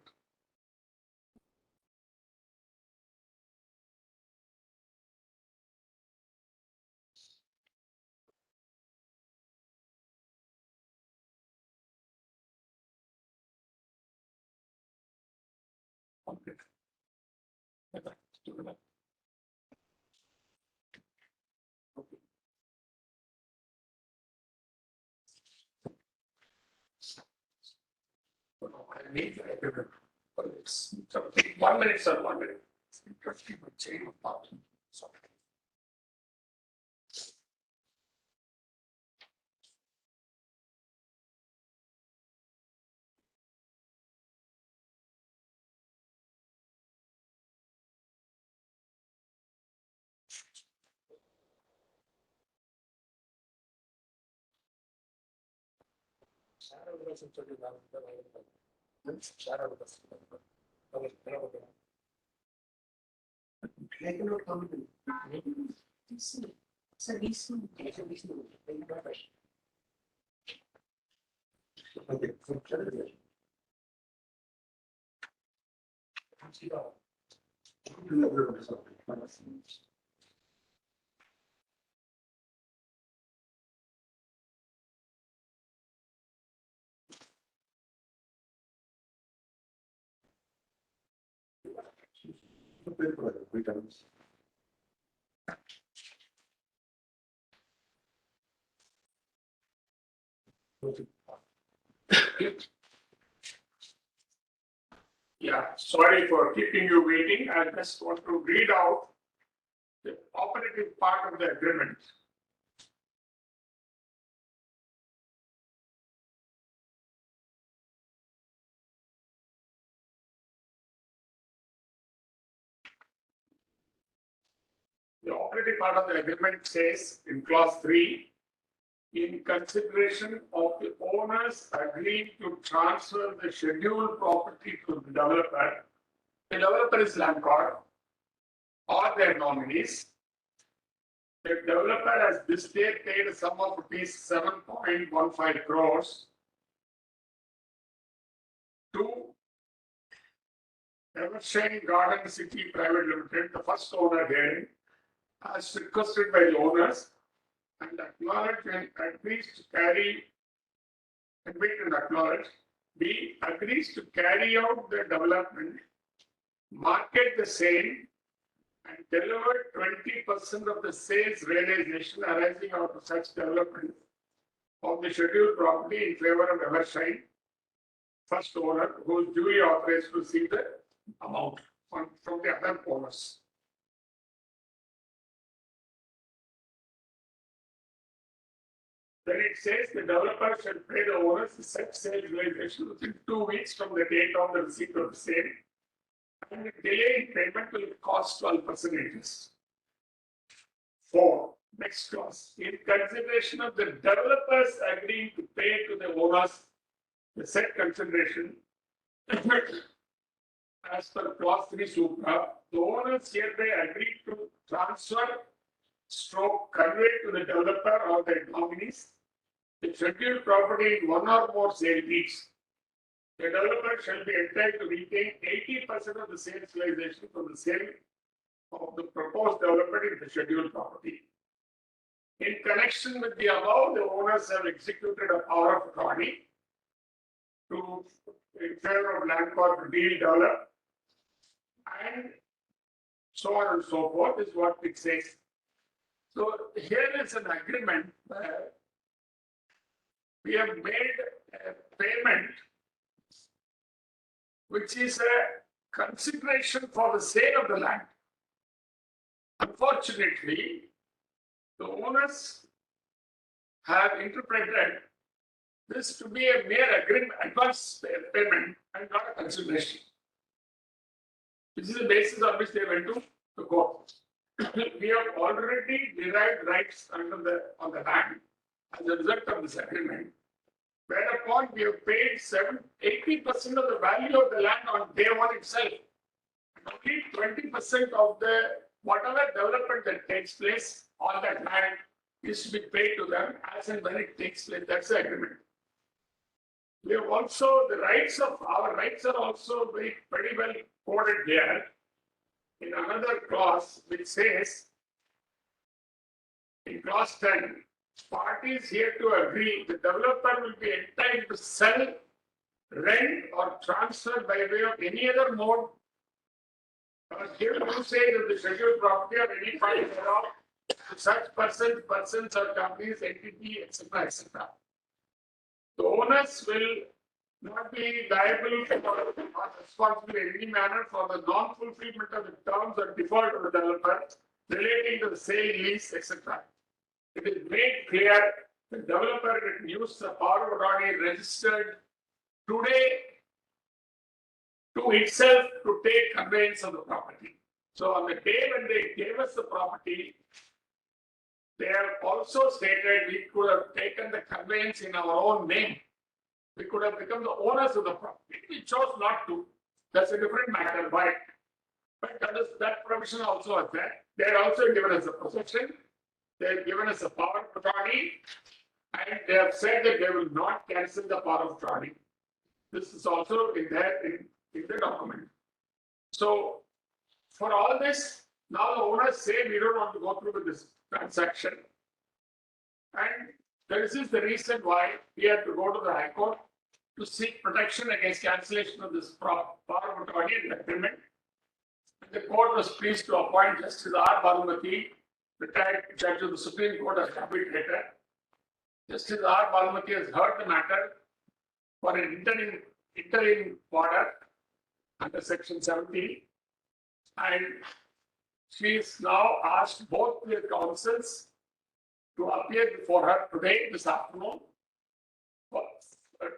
Okay. I need the agreement. But it's 1 minute, sir. 1 minute. It's interesting with chain of thought. Sorry. cannot come in. So these two. Okay. Yeah, sorry for keeping you waiting. I just want to read out the operative part of the agreement. The operative part of the agreement says in clause 3, in consideration of the owners agreeing to transfer the scheduled property to the developer is Lancor or their nominees. The developer has this day paid a sum of rupees 7.15 crores to Evershine Garden City Private Limited, the first owner here, as requested by the owners, and acknowledged and agrees to carry, admit and acknowledge, B, agrees to carry out the development, market the same, and deliver 20% of the sales realization arising out of such development of the scheduled property in favor of Evershine, first owner, who is duly authorized to receive the amount from the other owners. Then it says the developer shall pay the owners the such sales realization within 2 weeks from the date of the receipt of the sale, and the delay in payment will cost 12% interest. 4. Next clause. In consideration of the developers agreeing to pay to the owners the said consideration, as per clause 3 supra, the owners hereby agree to transfer convey to the developer or their nominees the scheduled property in one or more sale deeds. The developer shall be entitled to retain 80% of the sales realization from the sale of the proposed development in the scheduled property. In connection with the above, the owners have executed a power of attorney to in favor of Lancor to deal develop, and so on and so forth is what it says. So here is an agreement where we have made a payment which is a consideration for the sale of the land. Unfortunately, the owners have interpreted this to be a mere agreement, advance payment, and not a consideration. This is the basis on which they went to the court. We have already derived rights on the land as a result of this agreement, whereupon we have paid 80% of the value of the land on day one itself. Only 20% of the whatever development that takes place on that land is to be paid to them as and when it takes place. That's the agreement. We have also our rights are also pretty well coded here in another clause which says in clause 10, parties here to agree the developer will be entitled to sell, rent, or transfer by way of any other mode or give usage of the scheduled property of any part thereof to such persons or companies, entity, etc., etc. The owners will not be liable or responsible in any manner for the non-fulfillment of the terms or default of the developer relating to the sale, lease, etc. It is made clear the developer can use the power of attorney registered today to itself to take conveyance of the property. So on the day when they gave us the property, they have also stated we could have taken the conveyance in our own name. we could have become the owners of the property. We chose not to. That's a different matter. Why? But that provision also is there. They are also given us a possession. They have given us a power of attorney, and they have said that they will not cancel the power of attorney. This is also in there in the document. So for all this, now the owners say we don't want to go through with this transaction. And this is the reason why we had to go to the High Court to seek protection against cancellation of this power of attorney and agreement. The court was pleased to appoint Justice R. Balmati, retired judge of the Supreme Court, as arbitrator. Justice R. Balmati has heard the matter for an interim order under Section 70, and she is now asked both the counsels to appear before her today, this afternoon,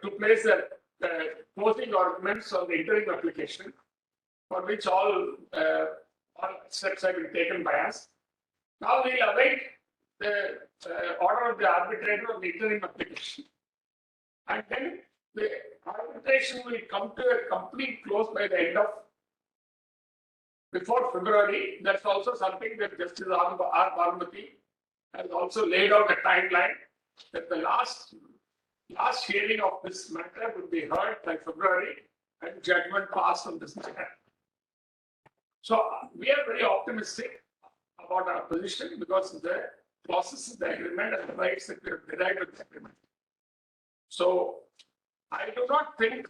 to place the closing arguments on the interim application, for which all steps have been taken by us. Now we'll await the order of the arbitrator of the interim application. And then the arbitration will come to a complete close by the end of before February. That's also something that Justice R. Balmati has also laid out a timeline that the last hearing of this matter will be heard by February and judgment passed on this matter. So we are very optimistic about our position because of the clauses of the agreement and the rights that we have derived with the agreement. So I do not think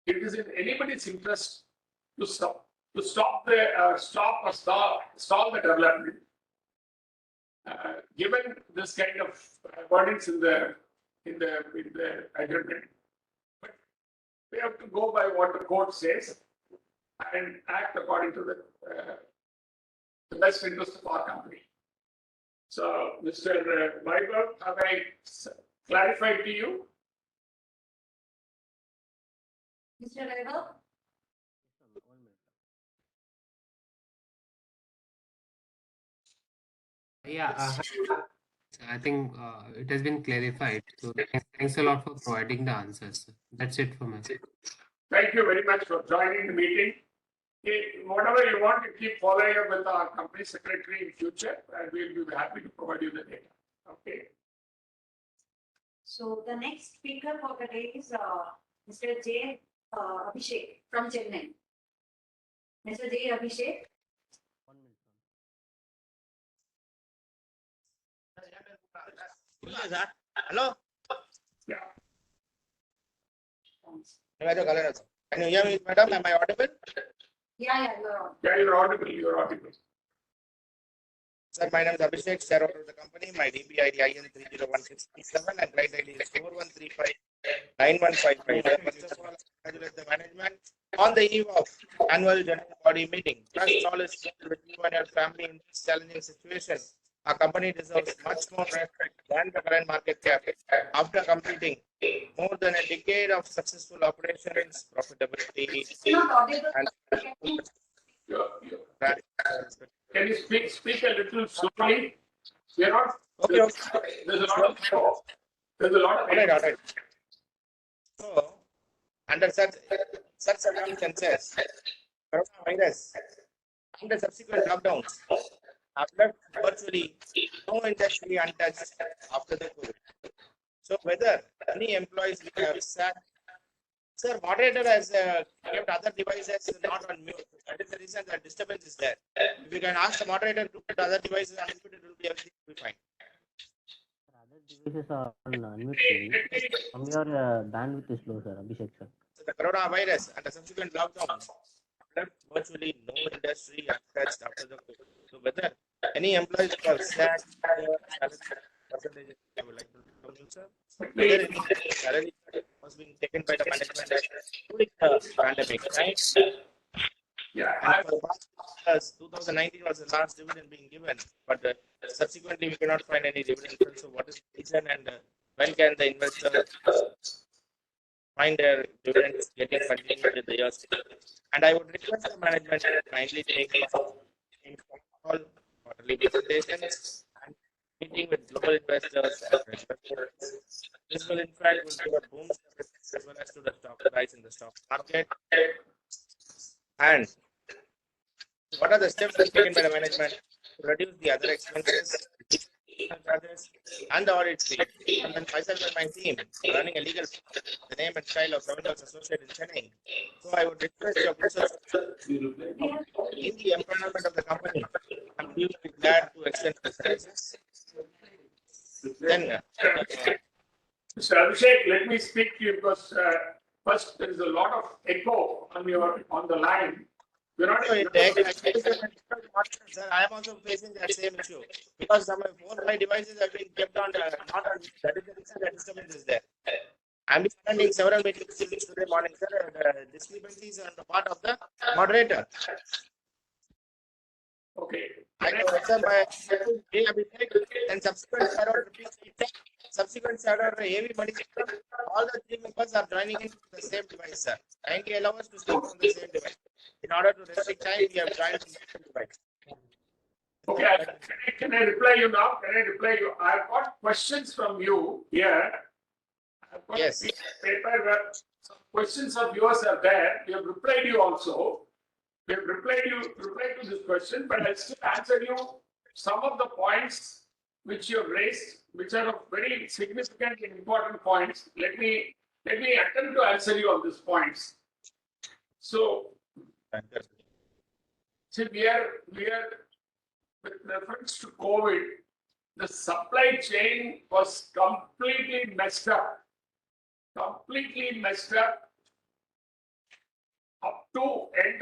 it is in anybody's interest to stall the development. Given this kind of wordings in the agreement, but we have to go by what the court says and act according to the best interest of our company. So, Mr. Vaibhav, have I clarified to you? Mr. Vaibhav? Yeah, I think it has been clarified. So thanks a lot for providing the answers. That's it from my side. Thank you very much for joining the meeting. Whatever you want, to keep following up with our company secretary in future, and we'll be happy to provide you the data. Okay. So the next speaker for the day is Mr. J. Abhishek from Chennai. Mr. J. Abhishek. Hello? Yeah. Can you hear me, madam? Am I audible? Yeah, you're on. Yeah, you're audible. You're audible. Sir, my name is Abhishek, shareholder of the company. My DPID IN 301637 and client ID is 41359155. First of all, I congratulate the management on the eve of annual general body meeting. Trust all is well with you and your family in this challenging situation. Our company deserves much more respect than the current market cap. After completing more than a decade of successful operations, profitability, Not audible. and Can you speak a little slowly? We are not. Okay. There's a lot of. There's a lot of. All right. So, under such circumstances, coronavirus and the subsequent lockdowns have left virtually no industry untouched after the COVID. So, whether any employees we have sacked, sir, moderator has kept other devices not on mute. That is the reason that disturbance is there. If you can ask the moderator to put other devices on mute, it will be everything will be fine. Other devices are on unmute only. From your bandwidth is low, sir. Abhishek, sir. So the coronavirus and the subsequent lockdowns left virtually no industry untouched after the COVID. So whether any employees who have sacked percentage, I would like to know, sir. Whether any salary was being taken by the management during the pandemic, right? Yeah. And for the past years, 2019 was the last dividend being given, but subsequently we cannot find any dividend. So what is the reason and when can the investor find their dividends getting continued with the years? And I would request the management to kindly take all quarterly presentations and meeting with global investors and investors. This will in fact will give a boom as well as to the stock price in the stock market. And what are the steps taken by the management to reduce the other expenses, charges, and the audit fee? And then myself and my team running a legal the name and style of Ravinder's associate in Chennai. So I would request your process in the empowerment of the company. I'm really glad to extend the services. Then, Mr. Abhishek, let me speak to you because first there is a lot of echo on the line. We're not. I am also facing that same issue because some of my devices have been kept on not on. That is the reason that disturbance is there. I'm attending several meetings today morning, sir. The discrepancies on the part of the moderator. Okay. I can answer my and subsequent server AV money. All the three members are joining in the same device, sir. Kindly allow us to speak on the same device. In order to restrict time, we have joined the same device. Okay, can I reply you now? Can I reply you? I've got questions from you here. I've got Yes. a piece of paper where some questions of yours are there. We have replied you also. We have replied to this question, but I'll still answer you some of the points which you have raised, which are of very significant and important points. Let me attempt to answer you on these points. So, see, we are with reference to COVID, the supply chain was completely messed up. Up to end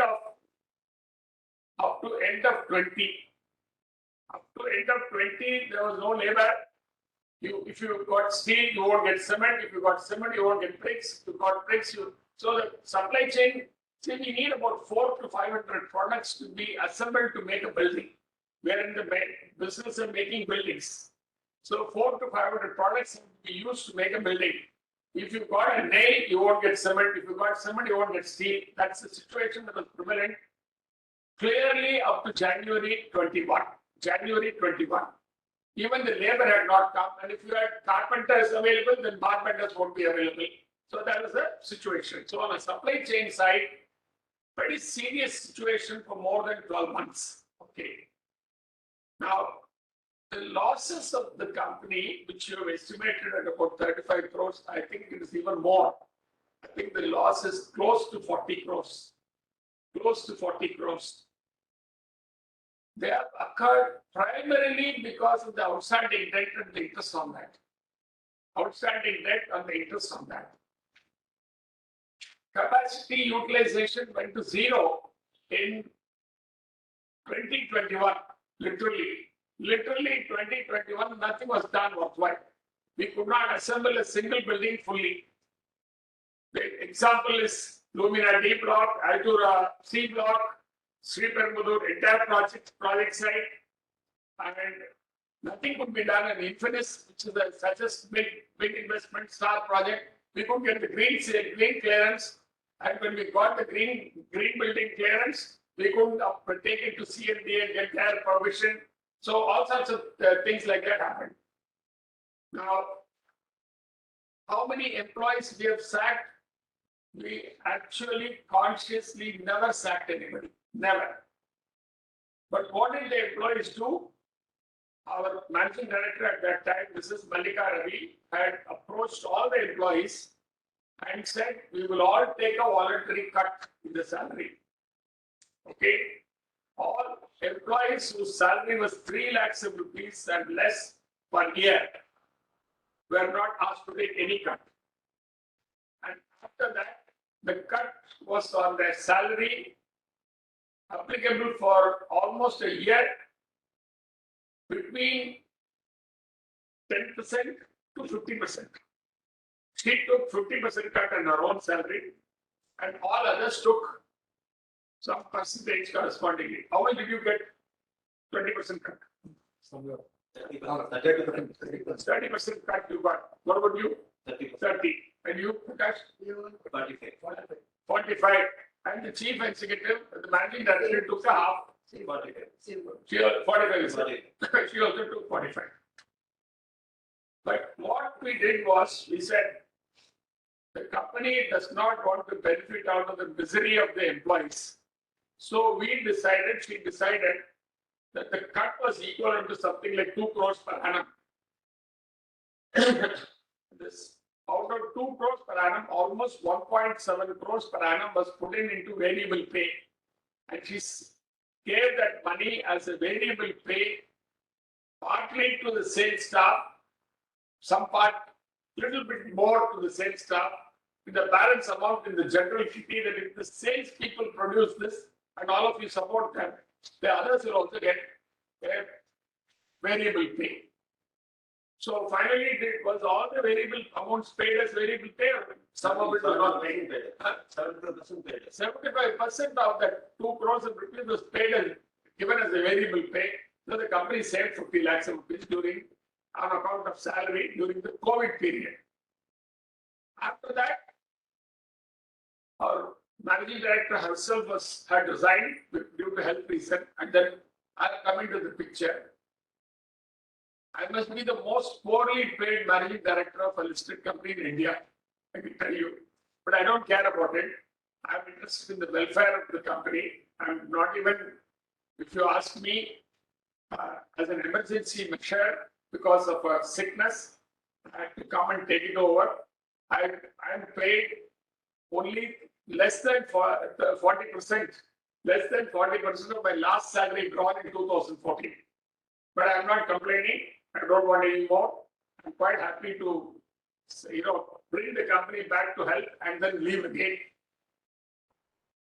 of 20. Up to end of 20, there was no labor. If you got steel, you won't get cement. If you got cement, you won't get bricks. If you got bricks, so the supply chain. See, we need about 400 to 500 products to be assembled to make a building. We are in the business of making buildings. So 400 to 500 products have to be used to make a building. If you got a nail, you won't get cement. If you got cement, you won't get steel. That's the situation that was prevalent clearly up to January 21. Even the labor had not come. And if you had carpenters available, then carpenters won't be available. So that was the situation. So on a supply chain side, very serious situation for more than 12 months. Okay. Now, the losses of the company, which you have estimated at about 35 crores, I think it is even more. I think the loss is close to 40 crores. They have occurred primarily because of the outstanding debt and the interest on that. Capacity utilization went to zero in 2021, literally 2021, nothing was done worthwhile. We could not assemble a single building fully. The example is Lumina D block, Altura C block, Sriperumbudur entire project site, and nothing could be done. And Infinis, which is such a big investment star project, we could get the green clearance, and when we got the green building clearance, we couldn't take it to CMD and get their permission. So all sorts of things like that happened. Now, how many employees we have sacked? We actually consciously never sacked anybody, never. But what did the employees do? Our managing director at that time, Mrs. Mallika Ravi, had approached all the employees and said, we will all take a voluntary cut in the salary. Okay. All employees whose salary was 3 lakhs of rupees and less per year were not asked to take any cut. And after that, the cut was on their salary applicable for almost a year between 10% to 50%. She took 50% cut on her own salary, and all others took some percentage correspondingly. How much did you get? 20% cut. 30% cut you got. What about you? 30. And you, Prakash? 45. And the chief executive, the managing director took a half. 45. She also took 45. But what we did was, we said, the company does not want to benefit out of the misery of the employees. So she decided that the cut was equivalent to something like 2 crores per annum. This, out of 2 crores per annum, almost 1.7 crores per annum was put into variable pay. And she gave that money as a variable pay, partly to the sales staff, some part, little bit more to the sales staff, in the balance amount in the general kitty, that if the sales people produce this and all of you support them, the others will also get a variable pay. So finally, it was all the variable amounts paid as variable pay, or some of it was not paid. 75% paid. 75% of that 2 crores of rupees was paid as, given as a variable pay. So the company saved 50 lakhs of rupees during, on account of salary during the COVID period. After that, our managing director herself had resigned due to health reason, and then I'll come into the picture. I must be the most poorly paid managing director of a listed company in India, I can tell you. But I don't care about it. I'm interested in the welfare of the company. I'm not even, if you ask me, as an emergency measure because of a sickness, I had to come and take it over. I'm paid only less than 40%, less than 40% of my last salary drawn in 2014. But I'm not complaining. I don't want any more. I'm quite happy to, bring the company back to health and then leave again.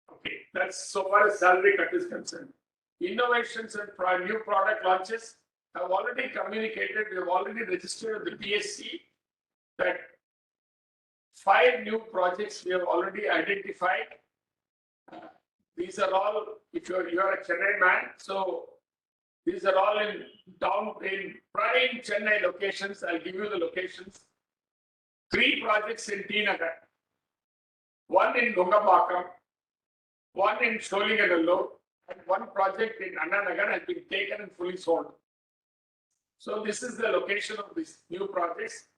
Okay, that's so far as salary cut is concerned. Innovations and new product launches, I've already communicated, we have already registered at the BSc that 5 new projects we have already identified. These are all, if you're a Chennai man, so these are all in prime Chennai locations. I'll give you the locations. 3 projects in T Nagar, 1 in Nungambakam, 1 in Sholinganallur, and 1 project in Anna Nagar has been taken and fully sold. So this is the location of these new projects.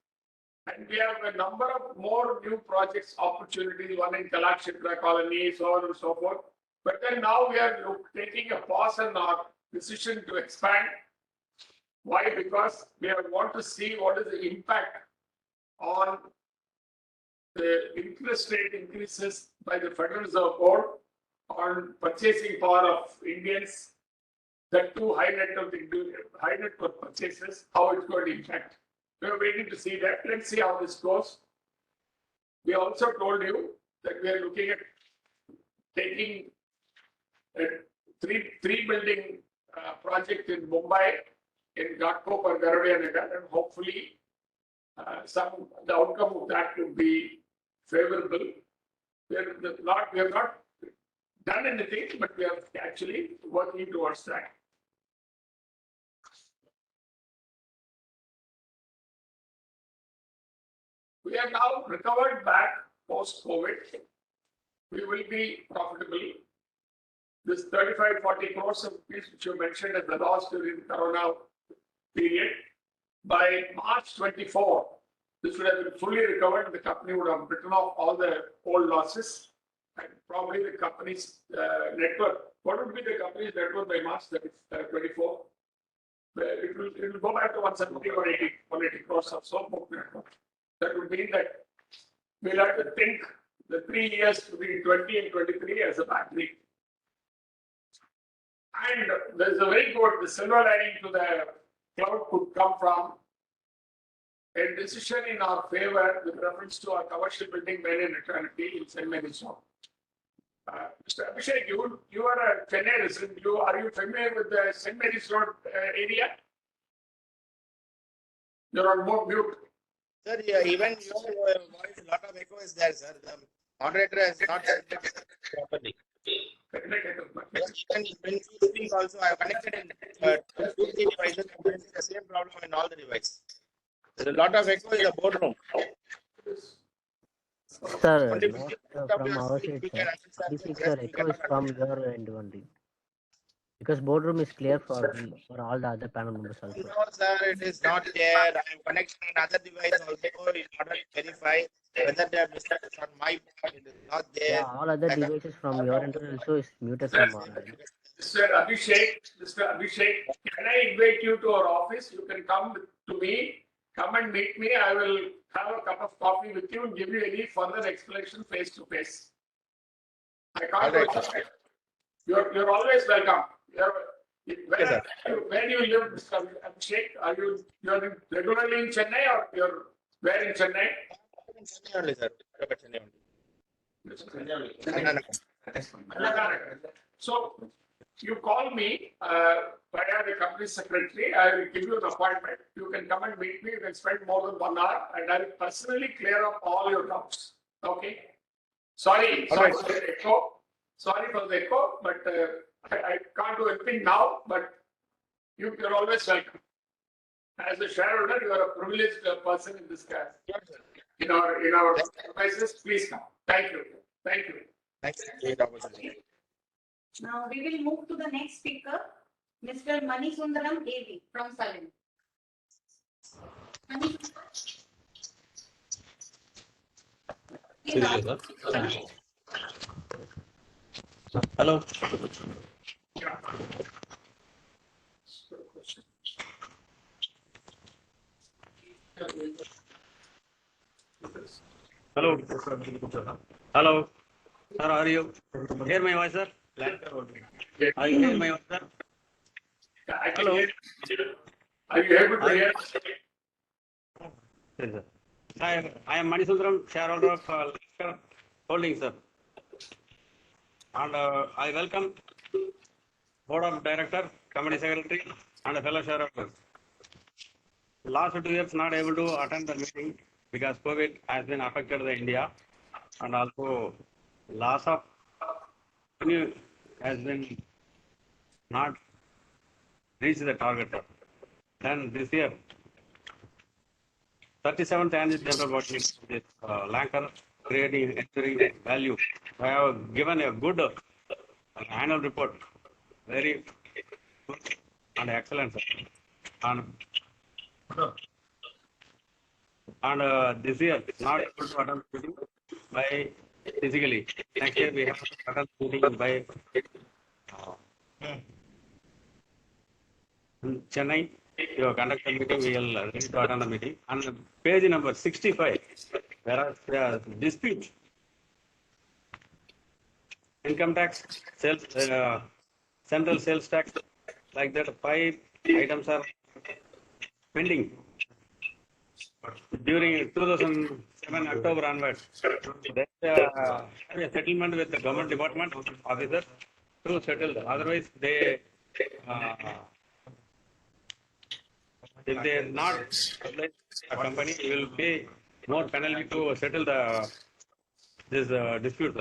And we have a number of more new projects, opportunities, 1 in Kalakshetra colony, so on and so forth. But then now we are taking a pause on our decision to expand. Why? Because we want to see what is the impact on the interest rate increases by the Federal Reserve Board on purchasing power of Indians, that too high net worth purchases, how it's going to impact. We're waiting to see that. Let's see how this goes. We also told you that we are looking at taking a three building project in Mumbai, in Ghatkop or Garudia Nagar, and hopefully the outcome of that will be favorable. We have not done anything, but we are actually working towards that. We are now recovered back post-COVID. We will be profitable. This 35-40 crores of rupees which you mentioned as the loss during the Corona period, by March 24, this would have been fully recovered. The company would have written off all the old losses, and probably the company's network. What would be the company's network by March 24? It will go back to 170 or 180 crores or so book network. That would mean that we'll have to think the 3 years between 20 and 23 as a battery. And there's a very good, the silver lining to the cloud could come from a decision in our favor with reference to our commercial building made in eternity in St. Mary's Road. Mr. Abhishek, you are a Chennai resident. Are you familiar with the St. Mary's Road area? You're on mute. Sir, yeah, even your voice, a lot of echo is there, sir. The moderator has not said it properly. Yes, even when you speak also, I have connected in 2-3 devices. I'm facing the same problem in all the devices. There's a lot of echo in the boardroom. Sir, Only not 50% of from your our speech side, we sir. can understand. Abhishek, The sir, rest we echo cannot is from understand. your end only. Because boardroom is clear for all the other panel members also. No, sir, it is not there. I have connected another device also in order to verify whether the mistake is on my part. It is not Yeah, there. all other devices from your end also is muted from our end. Mr. Abhishek, can I invite you to our office? You can come to me, come and meet me. I will have a cup of coffee with you and give you any further explanation face to face. I All can't do right, it. sir. You're always welcome. Okay, sir. Where do you live, Mr. Abhishek? You're regularly in Chennai or you're where in Chennai? In Chennai only, sir. Chennai only. So you call me via the company secretary. I will give you an appointment. You can come and meet me. You can spend more than 1 hour, and I will personally clear up all your doubts. Okay. Sorry for the echo. Sorry for the echo, but I can't do anything now. But you're always welcome. As a shareholder, you are a privileged person in this case. In our devices, please come. Thank you. Thank you. Thanks. Great opportunity. Now we will move to the next speaker, Mr. Manisundaram AV from Salem. Hello. Yeah. Hello. Hello. Sir, are you hear my voice, sir? Are you hear my voice, sir? I can Hello. hear you. Are you able to hear? Yes, sir. I am Manisundaram, shareholder of Lancor Holdings, sir. And I welcome Board of Director, Company Secretary, and fellow shareholders. Last 2 years not able to attend the meeting because COVID has been affected the India, and also loss of revenue has been not reached the target. Then this year, 37th annual general body is Lancor creating ensuring value. I have given a good annual report, very good and excellent. And this year, not able to attend meeting by physically. Next year, we have to attend meeting by Chennai. You have conducted meeting, we will ready to attend the meeting. And page number 65, whereas dispute, income tax, sales, central sales tax, like that, 5 items are pending. During 2007 October onwards, there a settlement with the government department officers to settle. Otherwise, they if they are not a company, will pay more penalty to settle this dispute.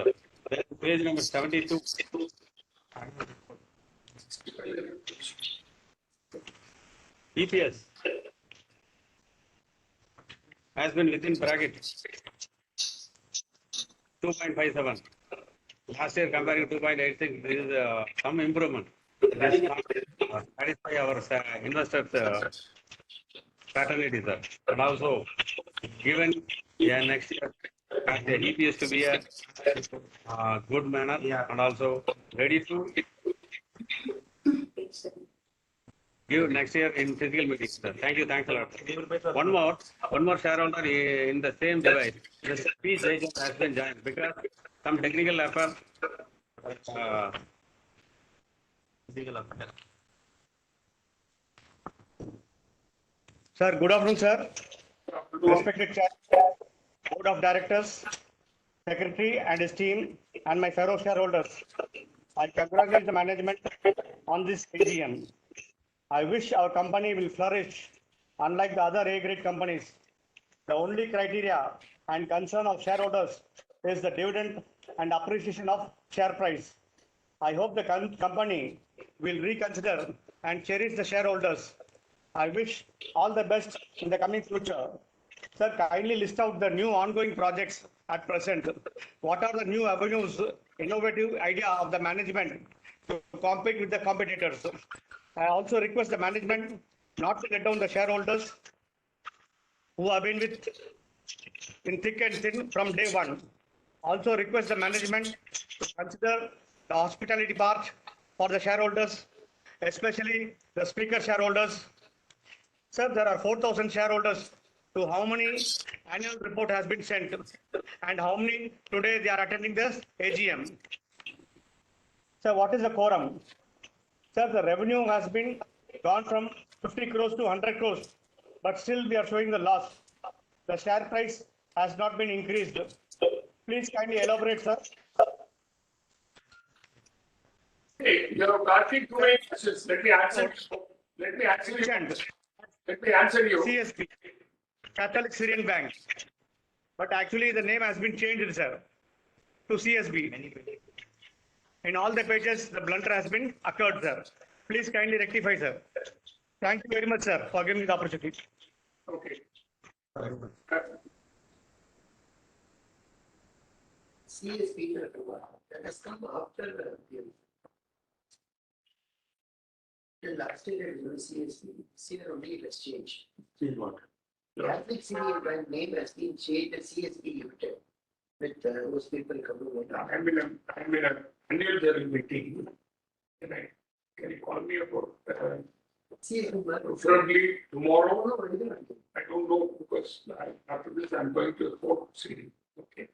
Then page number 72. EPS has been within bracket 2.57. Last year comparing 2.86, there is some improvement. This satisfy our investors fraternity, sir. And also given next year the EPS to be a good manner and also ready to give next year in physical meetings, sir. Thank you. Thanks a lot. One more shareholder in the same device. The speech agent has been joined because some technical affair. Sir, good afternoon, sir. Respected Chair, Board of Directors, Secretary and his team, and my fellow shareholders. I congratulate the management on this AGM. I wish our company will flourish unlike the other A-grade companies. The only criteria and concern of shareholders is the dividend and appreciation of share price. I hope the company will reconsider and cherish the shareholders. I wish all the best in the coming future. Sir, kindly list out the new ongoing projects at present. What are the new avenues, innovative idea of the management to compete with the competitors. I also request the management not to let down the shareholders who have been with in thick and thin from day one. Also request the management to consider the hospitality part for the shareholders, especially the speaker shareholders. Sir, there are 4,000 shareholders. To how many annual report has been sent and how many today they are attending this AGM? Sir, what is the quorum? Sir, the revenue has been gone from 50 crores to 100 crores, but still we are showing the loss. The share price has not been increased. Please kindly elaborate, sir. Hey, you're asking too many questions. Let me answer. Let me answer you. Let me answer you. CSB, Catholic Syrian Bank. But actually the name has been changed, sir, to CSB. In all the pages, the blunder has been occurred, sir. Please kindly rectify, sir. Thank you very much, sir, for giving me the opportunity. Okay. CSP that has come after the last year CSP. This year only it has changed. Still what? Catholic Syrian Bank name has been changed to CSP Limited with those people coming in. I'm in an annual general meeting. Can you call me about preferably tomorrow? No, I don't. I don't know because after this I'm going to the court city. Okay.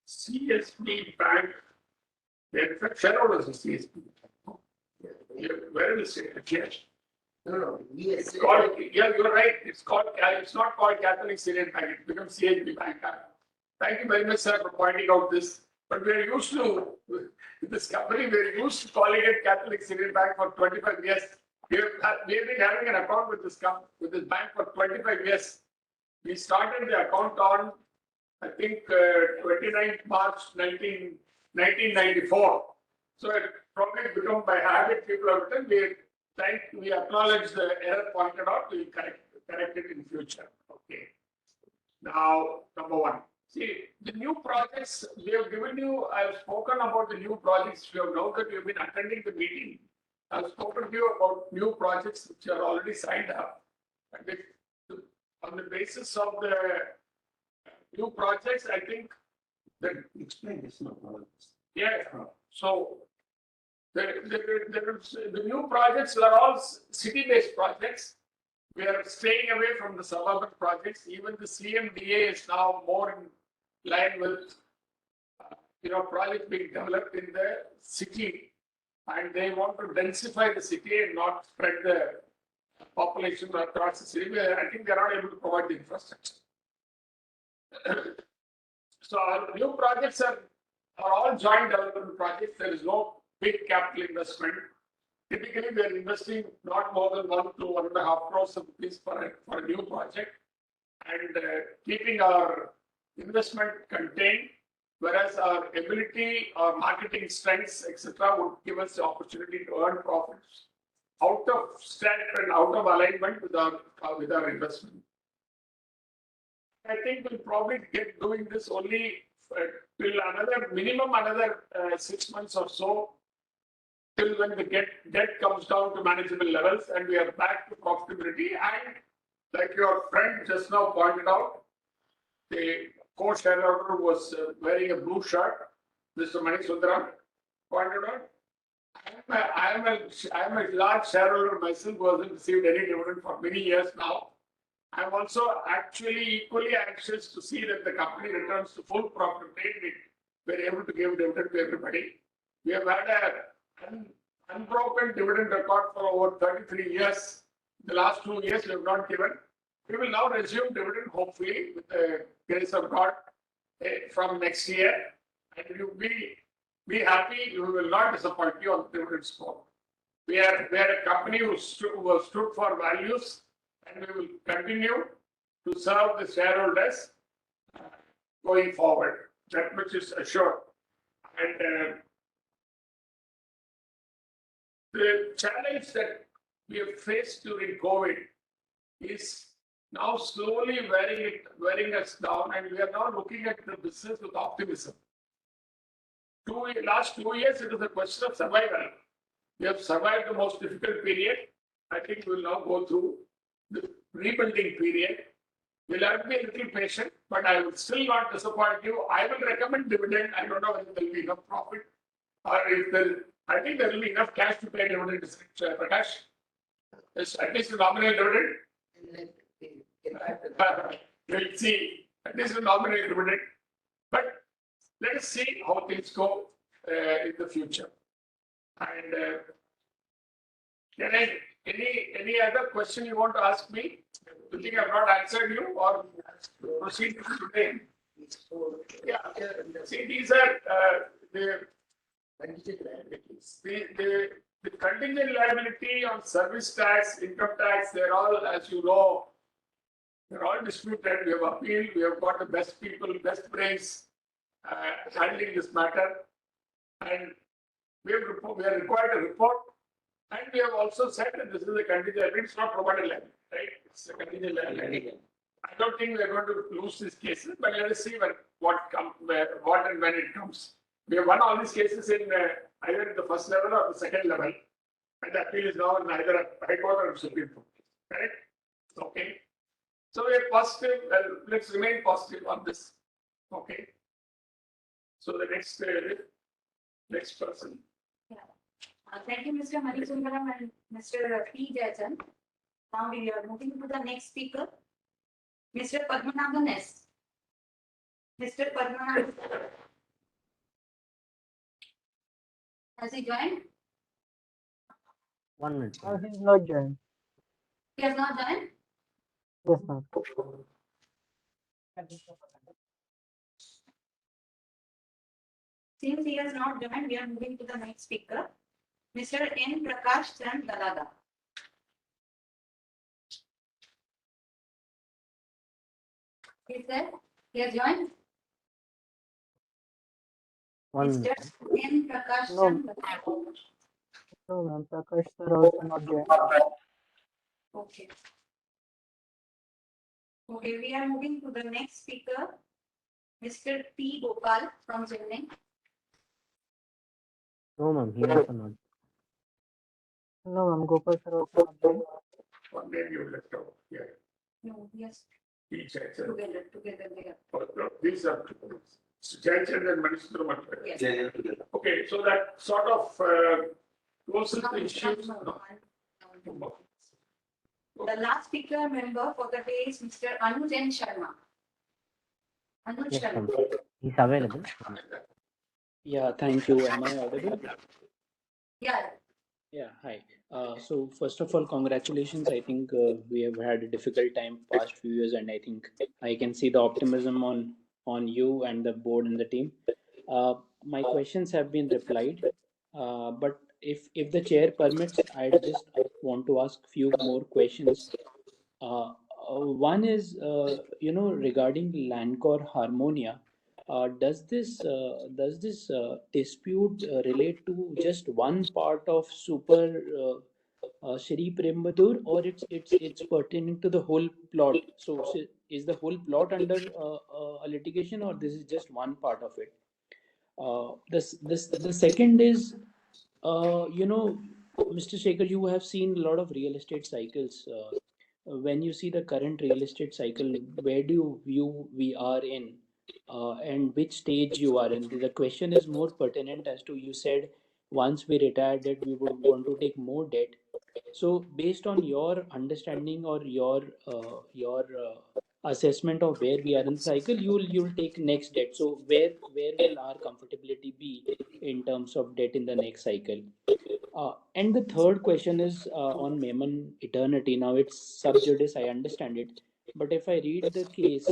CSB Bank, they're shareholders of CSB. Where is it? Yes. No, yes. It's called, yeah, you're right. It's called, it's not called Catholic Syrian Bank. It becomes CSB Bank. Thank you very much, sir, for pointing out this. But we're used to, this company, we're used to calling it Catholic Syrian Bank for 25 years. We've been having an account with this bank for 25 years. We started the account on, I think, 29th March 1994. So it probably become by habit, people have written, we acknowledge the error pointed out, we will correct it in future. Okay. Now, number one. See, the new projects we have given you, I have spoken about the new projects. You have now that you have been attending the meeting. I have spoken to you about new projects which are already signed up. And on the basis of the new projects, I think that Explain this now. yeah. So the new projects are all city-based projects. We are staying away from the suburban projects. Even the CMDA is now more in line with projects being developed in the city, and they want to densify the city and not spread the population across the city. I think they're not able to provide the infrastructure. So our new projects are all joint development projects. There is no big capital investment. Typically, we are investing not more than 1 to 1.5 crores of rupees for a new project, and keeping our investment contained, whereas our ability, our marketing strengths, etc., would give us the opportunity to earn profits out of step and out of alignment with our investment. I think we'll probably get doing this only till minimum another 6 months or so, till when the debt comes down to manageable levels and we are back to profitability. And like your friend just now pointed out, the co-shareholder was wearing a blue shirt, Mr. Manisundaram pointed out. I am a large shareholder myself who hasn't received any dividend for many years now. I'm also actually equally anxious to see that the company returns to full profitability. We're able to give dividend to everybody. We have had an unbroken dividend record for over 33 years. The last 2 years we have not given. We will now resume dividend, hopefully, with the grace of God, from next year. And you be happy, we will not disappoint you on the dividend score. We are a company who stood for values, and we will continue to serve the shareholders going forward. That much is assured. And the challenge that we have faced during COVID is now slowly wearing us down, and we are now looking at the business with optimism. Last 2 years, it is a question of survival. We have survived the most difficult period. I think we will now go through the rebuilding period. We'll have to be a little patient, but I will still not disappoint you. I will recommend dividend. I don't know whether there will be enough profit or if there. I think there will be enough cash to pay dividend. Prakash, yes, at least a nominal dividend. And let me get back to that. We'll see. At least a nominal dividend. But let us see how things go in the future. And any other question you want to ask me? You think I've not answered you, or proceed today? Yeah. See, these are the Contingent liabilities. the contingent liability on service tax, income tax. They're all, as you know, they're all disputed. We have appealed. We have got the best people, best brains handling this matter, and we are required to report. And we have also said that this is a contingent liability. It's not provided liability, right? It's a contingent liability. I don't think we are going to lose these cases, but let us see what and when it comes. We have won all these cases in either at the first level or the second level, and the appeal is now in either at High Court or Supreme Court. Correct? Okay. So we are positive. Let's remain positive on this. Okay. So the next person. Thank you, Mr. Manisundaram and Mr. P. Jayachan. Now we are moving to the next speaker, Mr. Padmanabhan S. Mr. Padmanabhan. Has he joined? 1 minute. He's not joined. He has not joined? Yes, ma'am. Since he has not joined, we are moving to the next speaker, Mr. N. Prakash Chand Galada. Is there? He has joined? 1 Mr. minute. N. Prakash No. Chand Galada. No, ma'am. Prakash sir also not joined. Okay. Okay, we are moving to the next speaker, Mr. P. Gopal from Chennai. No, ma'am. He also not. No, ma'am. Gopal sir also not joined. One name you left out. Yeah. No, yes, Each together they are. These are Jayachan and Manisundaram. Yes. Okay, so that sort of closes the issues. No. The last speaker member for the day is Mr. Anuj N. Sharma. Anuj Yes, Sharma. ma'am. He's available. Yeah, thank you. Am I audible? Yeah. Yeah, hi. So first of all, congratulations. I think we have had a difficult time past few years, and I think I can see the optimism on you and the board and the team. My questions have been replied, but if the chair permits, I just want to ask few more questions. One is, regarding Lancor Harmonia. Does this dispute relate to just one part of Super Shri Prembadur, or it's pertaining to the whole plot? So is the whole plot under a litigation, or this is just one part of it? The second is, Mr. Shekhar, you have seen a lot of real estate cycles. When you see the current real estate cycle, where do you view we are in, and which stage you are in? The question is more pertinent as to, you said once we retire that we would want to take more debt. So based on your understanding or your assessment of where we are in the cycle, you'll take next debt. So where will our comfortability be in terms of debt in the next cycle? And the third question is on Memon Eternity. Now it's sub judice, I understand it. But if I read the case,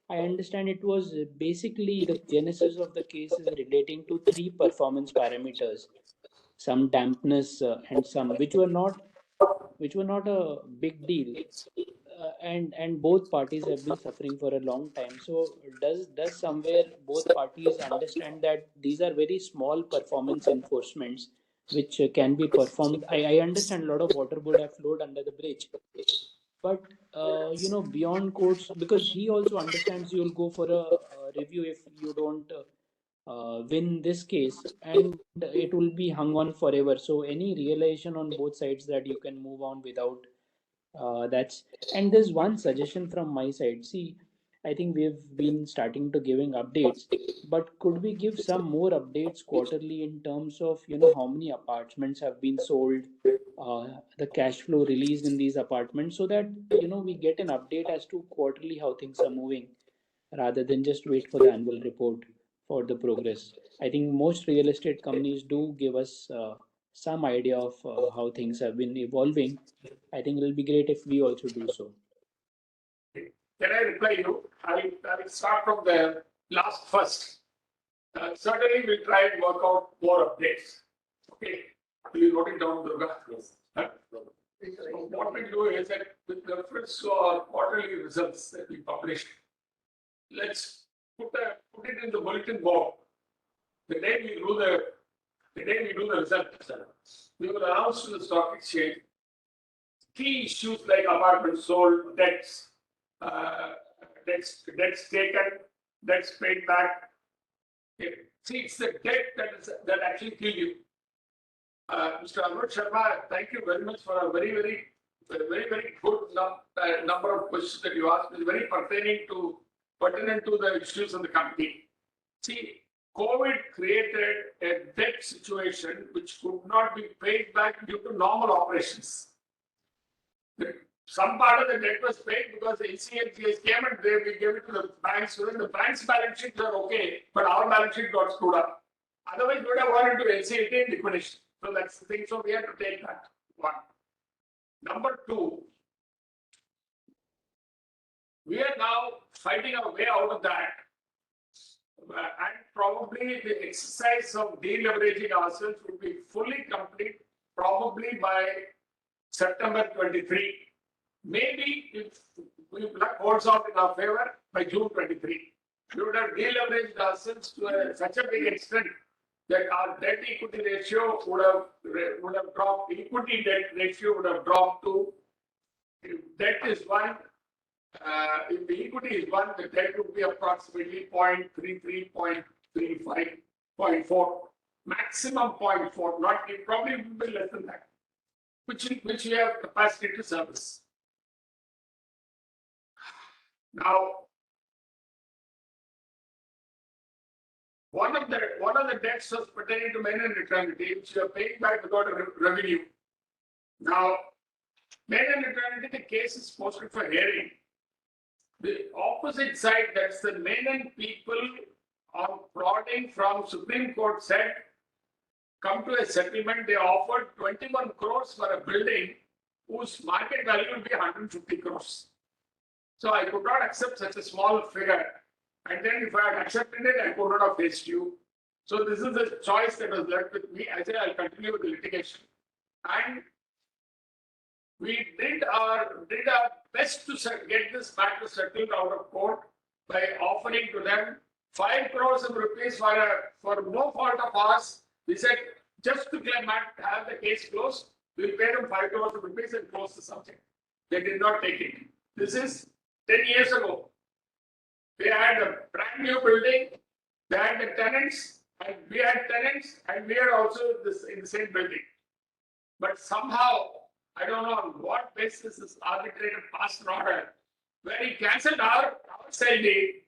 I understand it was basically the genesis of the case is relating to three performance parameters, some dampness and some which were not a big deal, and both parties have been suffering for a long time. So does somewhere both parties understand that these are very small performance enforcements which can be performed? I understand a lot of water would have flowed under the bridge, But beyond courts, because he also understands you'll go for a review if you don't win this case, and it will be hung on forever. So any realization on both sides that you can move on without that's and there's one suggestion from my side. See, I think we've been starting to giving updates, but could we give some more updates quarterly in terms of how many apartments have been sold, the cash flow released in these apartments, so that we get an update as to quarterly how things are moving, rather than just wait for the annual report for the progress. I think most real estate companies do give us some idea of how things have been evolving. I think it'll be great if we also do so. Can I reply you? I'll start from the last first. Certainly, we'll try and work out more updates. Okay, will you note it down, Durga? Yes. So what we do is that with reference to our quarterly results that we published, let's put it in the bulletin board. The day we do the results, we will announce to the stock exchange key issues like apartments sold, debts, debts taken, debts paid back. See, it's the debt that actually kills you. Mr. Arun Sharma, thank you very much for a very good number of questions that you asked. It's very pertinent to the issues of the company. See, COVID created a debt situation which could not be paid back due to normal operations. Some part of the debt was paid because the ECLGS came and we gave it to the banks. So then the banks' balance sheets are okay, but our balance sheet got screwed up. Otherwise, we would have gone into NCLT and liquidation. So that's the thing. So we had to take that. One. Number two, we are now fighting our way out of that. And probably the exercise of deleveraging ourselves will be fully complete probably by September 23. Maybe if luck holds out in our favor by June 23. We would have deleveraged ourselves to such a big extent that our debt equity ratio would have dropped. Equity debt ratio would have dropped to, if debt is 1, if the equity is 1, the debt would be approximately 0.33, 0.35, 0.4, maximum 0.4. Not, it probably will be less than that, which we have capacity to service. Now, one of the debts was pertaining to men and eternity, which we are paying back without a revenue. Now, men and eternity, the case is posted for hearing. The opposite side, that's the men and people on prodding from Supreme Court said, come to a settlement. They offered 21 crores for a building whose market value will be 150 crores. So I could not accept such a small figure. And then if I had accepted it, I could not have faced you. So this is the choice that was left with me. I said I'll continue with the litigation. And we did our best to get this matter settled out of court by offering to them 5 crores of rupees for no fault of ours. We said, just to have the case closed, we'll pay them 5 crores of rupees and close the subject. They did not take it. This is 10 years ago. They had a brand new building, they had the tenants, and we had tenants, and we are also in the same building. But somehow, I don't know on what basis this arbitrator passed an order where he cancelled our sale date.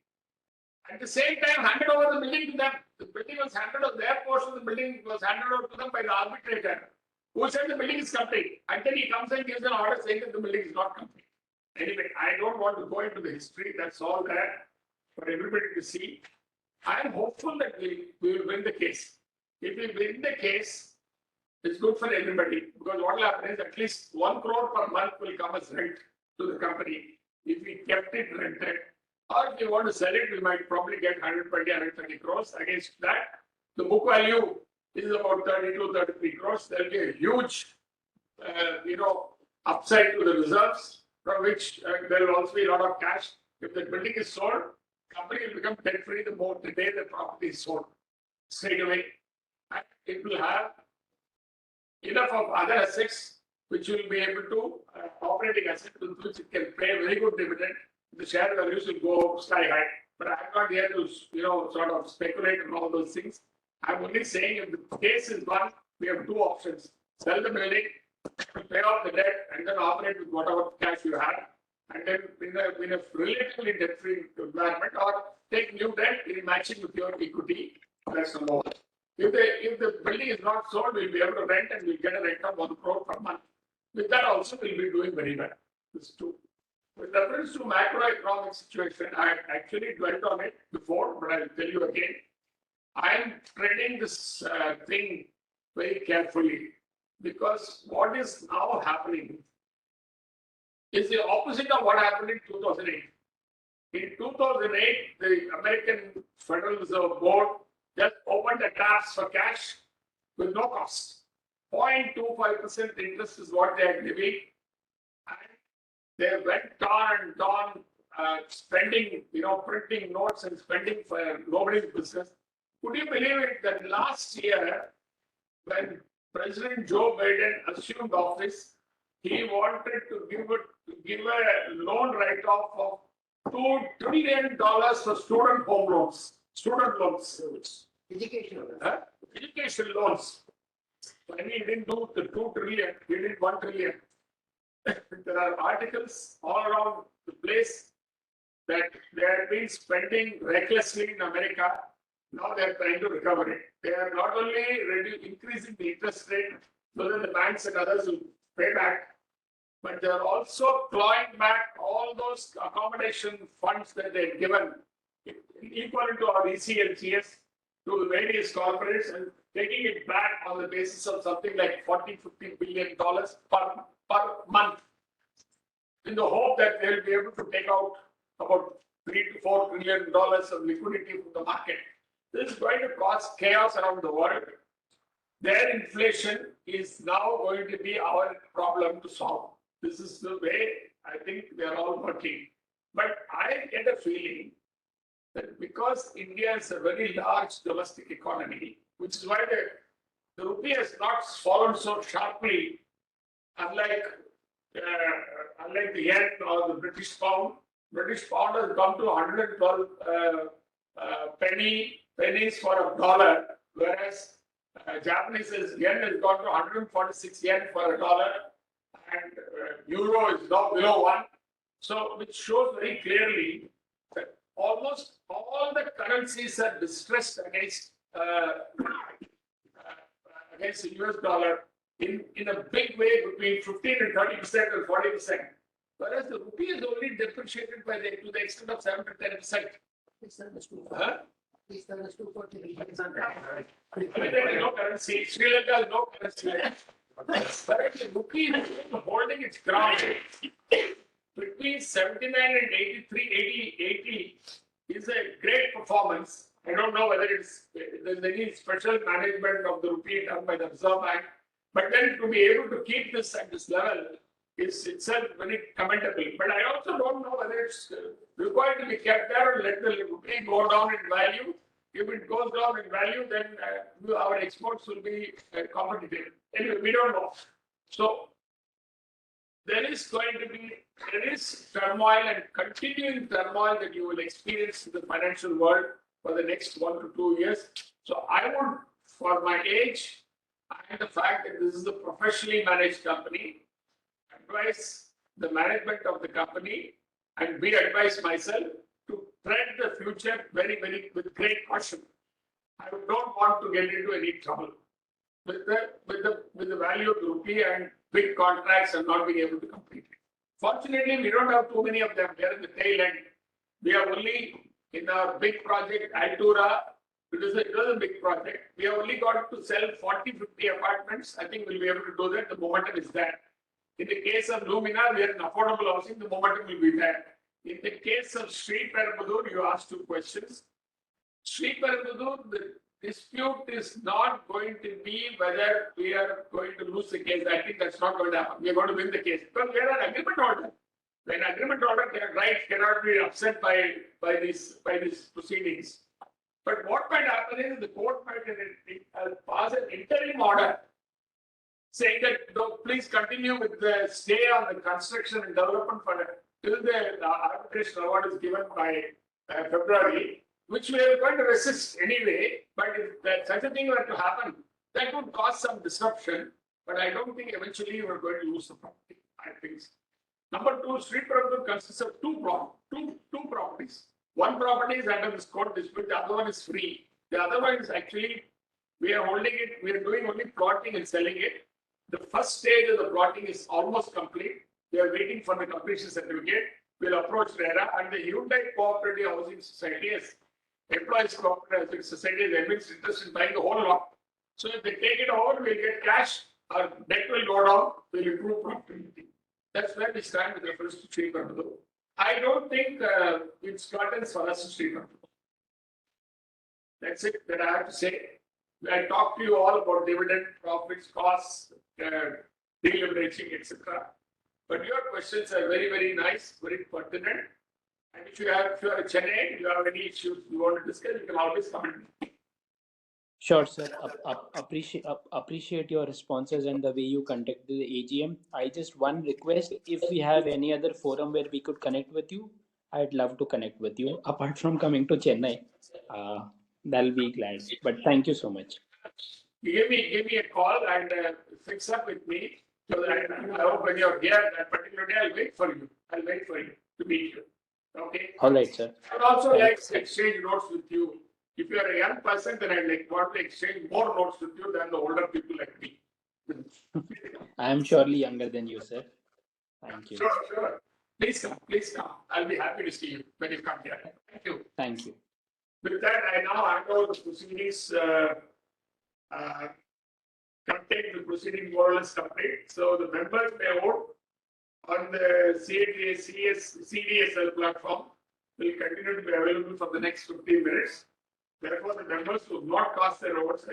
At the same time, handed over the building to them. The building was handed over, their portion of the building was handed over to them by the arbitrator, who said the building is complete. And then he comes and gives an order saying that the building is not complete. Anyway, I don't want to go into the history, that's all there for everybody to see. I am hopeful that we will win the case. If we win the case, it's good for everybody, because what will happen is at least 1 crore per month will come as rent to the company if we kept it rented. Or if we want to sell it, we might probably get 120, 130 crores. Against that, the book value is about 32, 33 crores. There will be a huge, upside to the reserves, from which there will also be a lot of cash. If the building is sold, company will become debt free the day the property is sold, straight away. And it will have enough of other assets which will be able to operating asset with which it can pay very good dividend. The share values will go sky high. But I'm not here to, sort of speculate on all those things. I'm only saying if the case is one, we have two options: sell the building, pay off the debt, and then operate with whatever cash you have, and then in a relatively debt-free environment, or take new debt in matching with your equity. That's number one. If the building is not sold, we'll be able to rent and we'll get a rent of 1 crore per month. With that also, we'll be doing very well. This is two. With reference to macroeconomic situation, I actually dwelt on it before, but I'll tell you again. I'm treading this thing very carefully because what is now happening is the opposite of what happened in 2008. In 2008, the American Federal Reserve Board just opened the taps for cash with no cost. 0.25% interest is what they are giving. And they went on and on spending, printing notes and spending for nobody's business. Could you believe it that last year, when President Joe Biden assumed office, he wanted to give a loan write-off of $2 trillion for student home loans, student loans. Education. Education loans. I mean, he didn't do the 2 trillion, he did 1 trillion. There are articles all around the place that they have been spending recklessly in America. Now they are trying to recover it. They are not only increasing the interest rate so that the banks and others will pay back, but they are also clawing back all those accommodation funds that they have given, equivalent to our ECLGS, to various corporates, and taking it back on the basis of something like $40–50 billion per month, in the hope that they will be able to take out about $3–4 trillion of liquidity from the market. This is going to cause chaos around the world. Their inflation is now going to be our problem to solve. This is the way I think they're all working. But I get a feeling that because India is a very large domestic economy, which is why the rupee has not fallen so sharply, unlike the yen or the British pound. British pound has gone to 112 pennies for a dollar, whereas Japanese yen has gone to 146 yen for a dollar, and euro is now below 1. So, which shows very clearly that almost all the currencies are distressed against the US dollar in a big way, between 15 and 30% and 40%. Whereas the rupee is only depreciated to the extent of 7 to 10%. Huh? There is no currency. Sri Lanka has no currency. Whereas the rupee is holding its ground between 79 and 80 is a great performance. I don't know whether there's any special management of the rupee done by the Reserve Bank, but then to be able to keep this at this level is itself very commendable. But I also don't know whether it's required to be kept there or let the rupee go down in value. If it goes down in value, then our exports will be competitive. Anyway, we don't know. So there is turmoil and continuing turmoil that you will experience in the financial world for the next 1 to 2 years. So I would, for my age and the fact that this is a professionally managed company, advise the management of the company and be advised myself to tread the future very, very with great caution. I don't want to get into any trouble with the value of the rupee and big contracts and not being able to complete it. Fortunately, we don't have too many of them. We are in the tail end. We have only in our big project Altura. It was a big project. We have only got to sell 40–50 apartments. I think we'll be able to do that. The momentum is there. In the case of Lumina, we are in affordable housing. The momentum will be there. In the case of Sri Perumbudur, you asked 2 questions. Sri Perumbudur, the dispute is not going to be whether we are going to lose the case. I think that's not going to happen. We are going to win the case because we are an agreement holder. When agreement holder, their rights cannot be upset by these proceedings. But what might happen is the court might pass an interim order saying that please continue with the stay on the construction and development fund till the arbitration award is given by February, which we are going to resist anyway. But if such a thing were to happen, that would cause some disruption. But I don't think eventually we're going to lose the property. I think so. Number two, Street Prabhu consists of two properties. One property is under this court dispute, the other one is free. The other one is actually, we are holding it, we are doing only plotting and selling it. The first stage of the plotting is almost complete. We are waiting for the completion certificate. We'll approach RERA, and the Hyundai Cooperative Housing Society is Employees Cooperative Housing Society is evinced interest in buying the whole lot. So if they take it over, we'll get cash, our debt will go down, we'll improve profitability. That's where we stand with reference to Street Prabhu. I don't think it's curtains for us to Street Prabhu. That's it that I have to say. I talked to you all about dividend, profits, costs, deleveraging, etc. But your questions are very, very nice, very pertinent. And if you are at Chennai, you have any issues you want to discuss, you can always come and Sure, sir. Appreciate your responses and the way you conduct the AGM. I just one request: if we have any other forum where we could connect with you, I'd love to connect with you. Apart from coming to Chennai, that'll be glad. But thank you so much. give me a call and fix up with me. So that I hope when you're here that particular day, I'll wait for you. I'll wait for you to meet you. Okay. All right, sir. I would also like to exchange notes with you. If you are a young person, then I'd like want to exchange more notes with you than the older people like me. I am surely younger than you, sir. Thank you. Sure. Please come. I'll be happy to see you when you come here. Thank you. Thank you. With that, I now hand over the proceedings. Take the proceeding more or less complete. So the members may vote on the CDSL platform. Will continue to be available for the next 15 minutes. Therefore, the members who have not cast their votes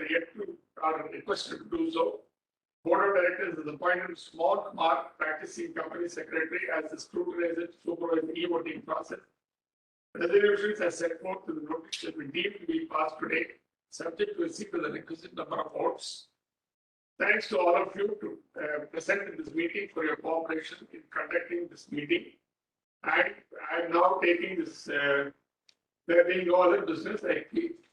are requested to do so. Board of Directors has appointed Small Kumar, practicing company secretary, as the scrutinizer to supervise the e-voting process. Resolutions as set forth in the notice shall be deemed to be passed today, subject to receipt of the requisite number of votes. Thanks to all of you to present in this meeting for your cooperation in conducting this meeting. And I am now taking this, there being no other business, I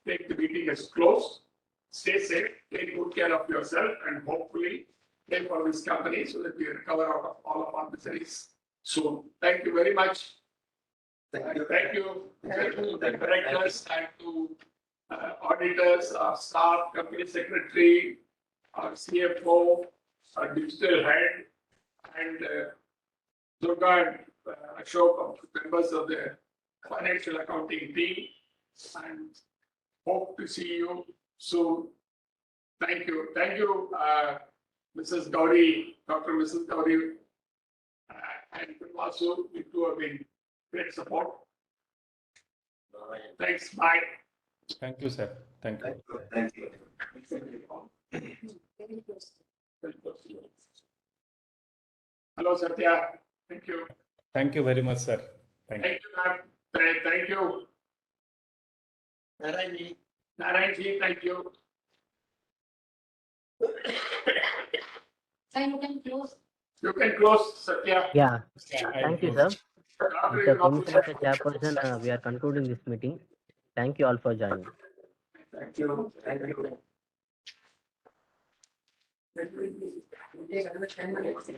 take the meeting as closed. Stay safe, take good care of yourself, and hopefully take for this company so that we recover out of all of our miseries soon. Thank you very much. Thank you to the directors and to auditors, our staff, company secretary, our CFO, our digital head, and Durga and Ashok, members of the financial accounting team, and hope to see you soon. Thank you. Thank you, Mrs. Gauri, Dr. Mrs. Gauri, and also you two have been great support. Thanks. Bye. Thank you, sir. Thank you. Thank you. Hello, Satya. Thank you. Thank you very much, sir. Thank you. Thank you, ma'am. Thank you. Narayanji, thank you. Sir, you can close. You can close, Satya. Yeah. Yeah, I Thank you, close. sir. With the permission of the chairperson, we are concluding this meeting. Thank you all for joining. Thank you. Thank you. Take another 10 minutes.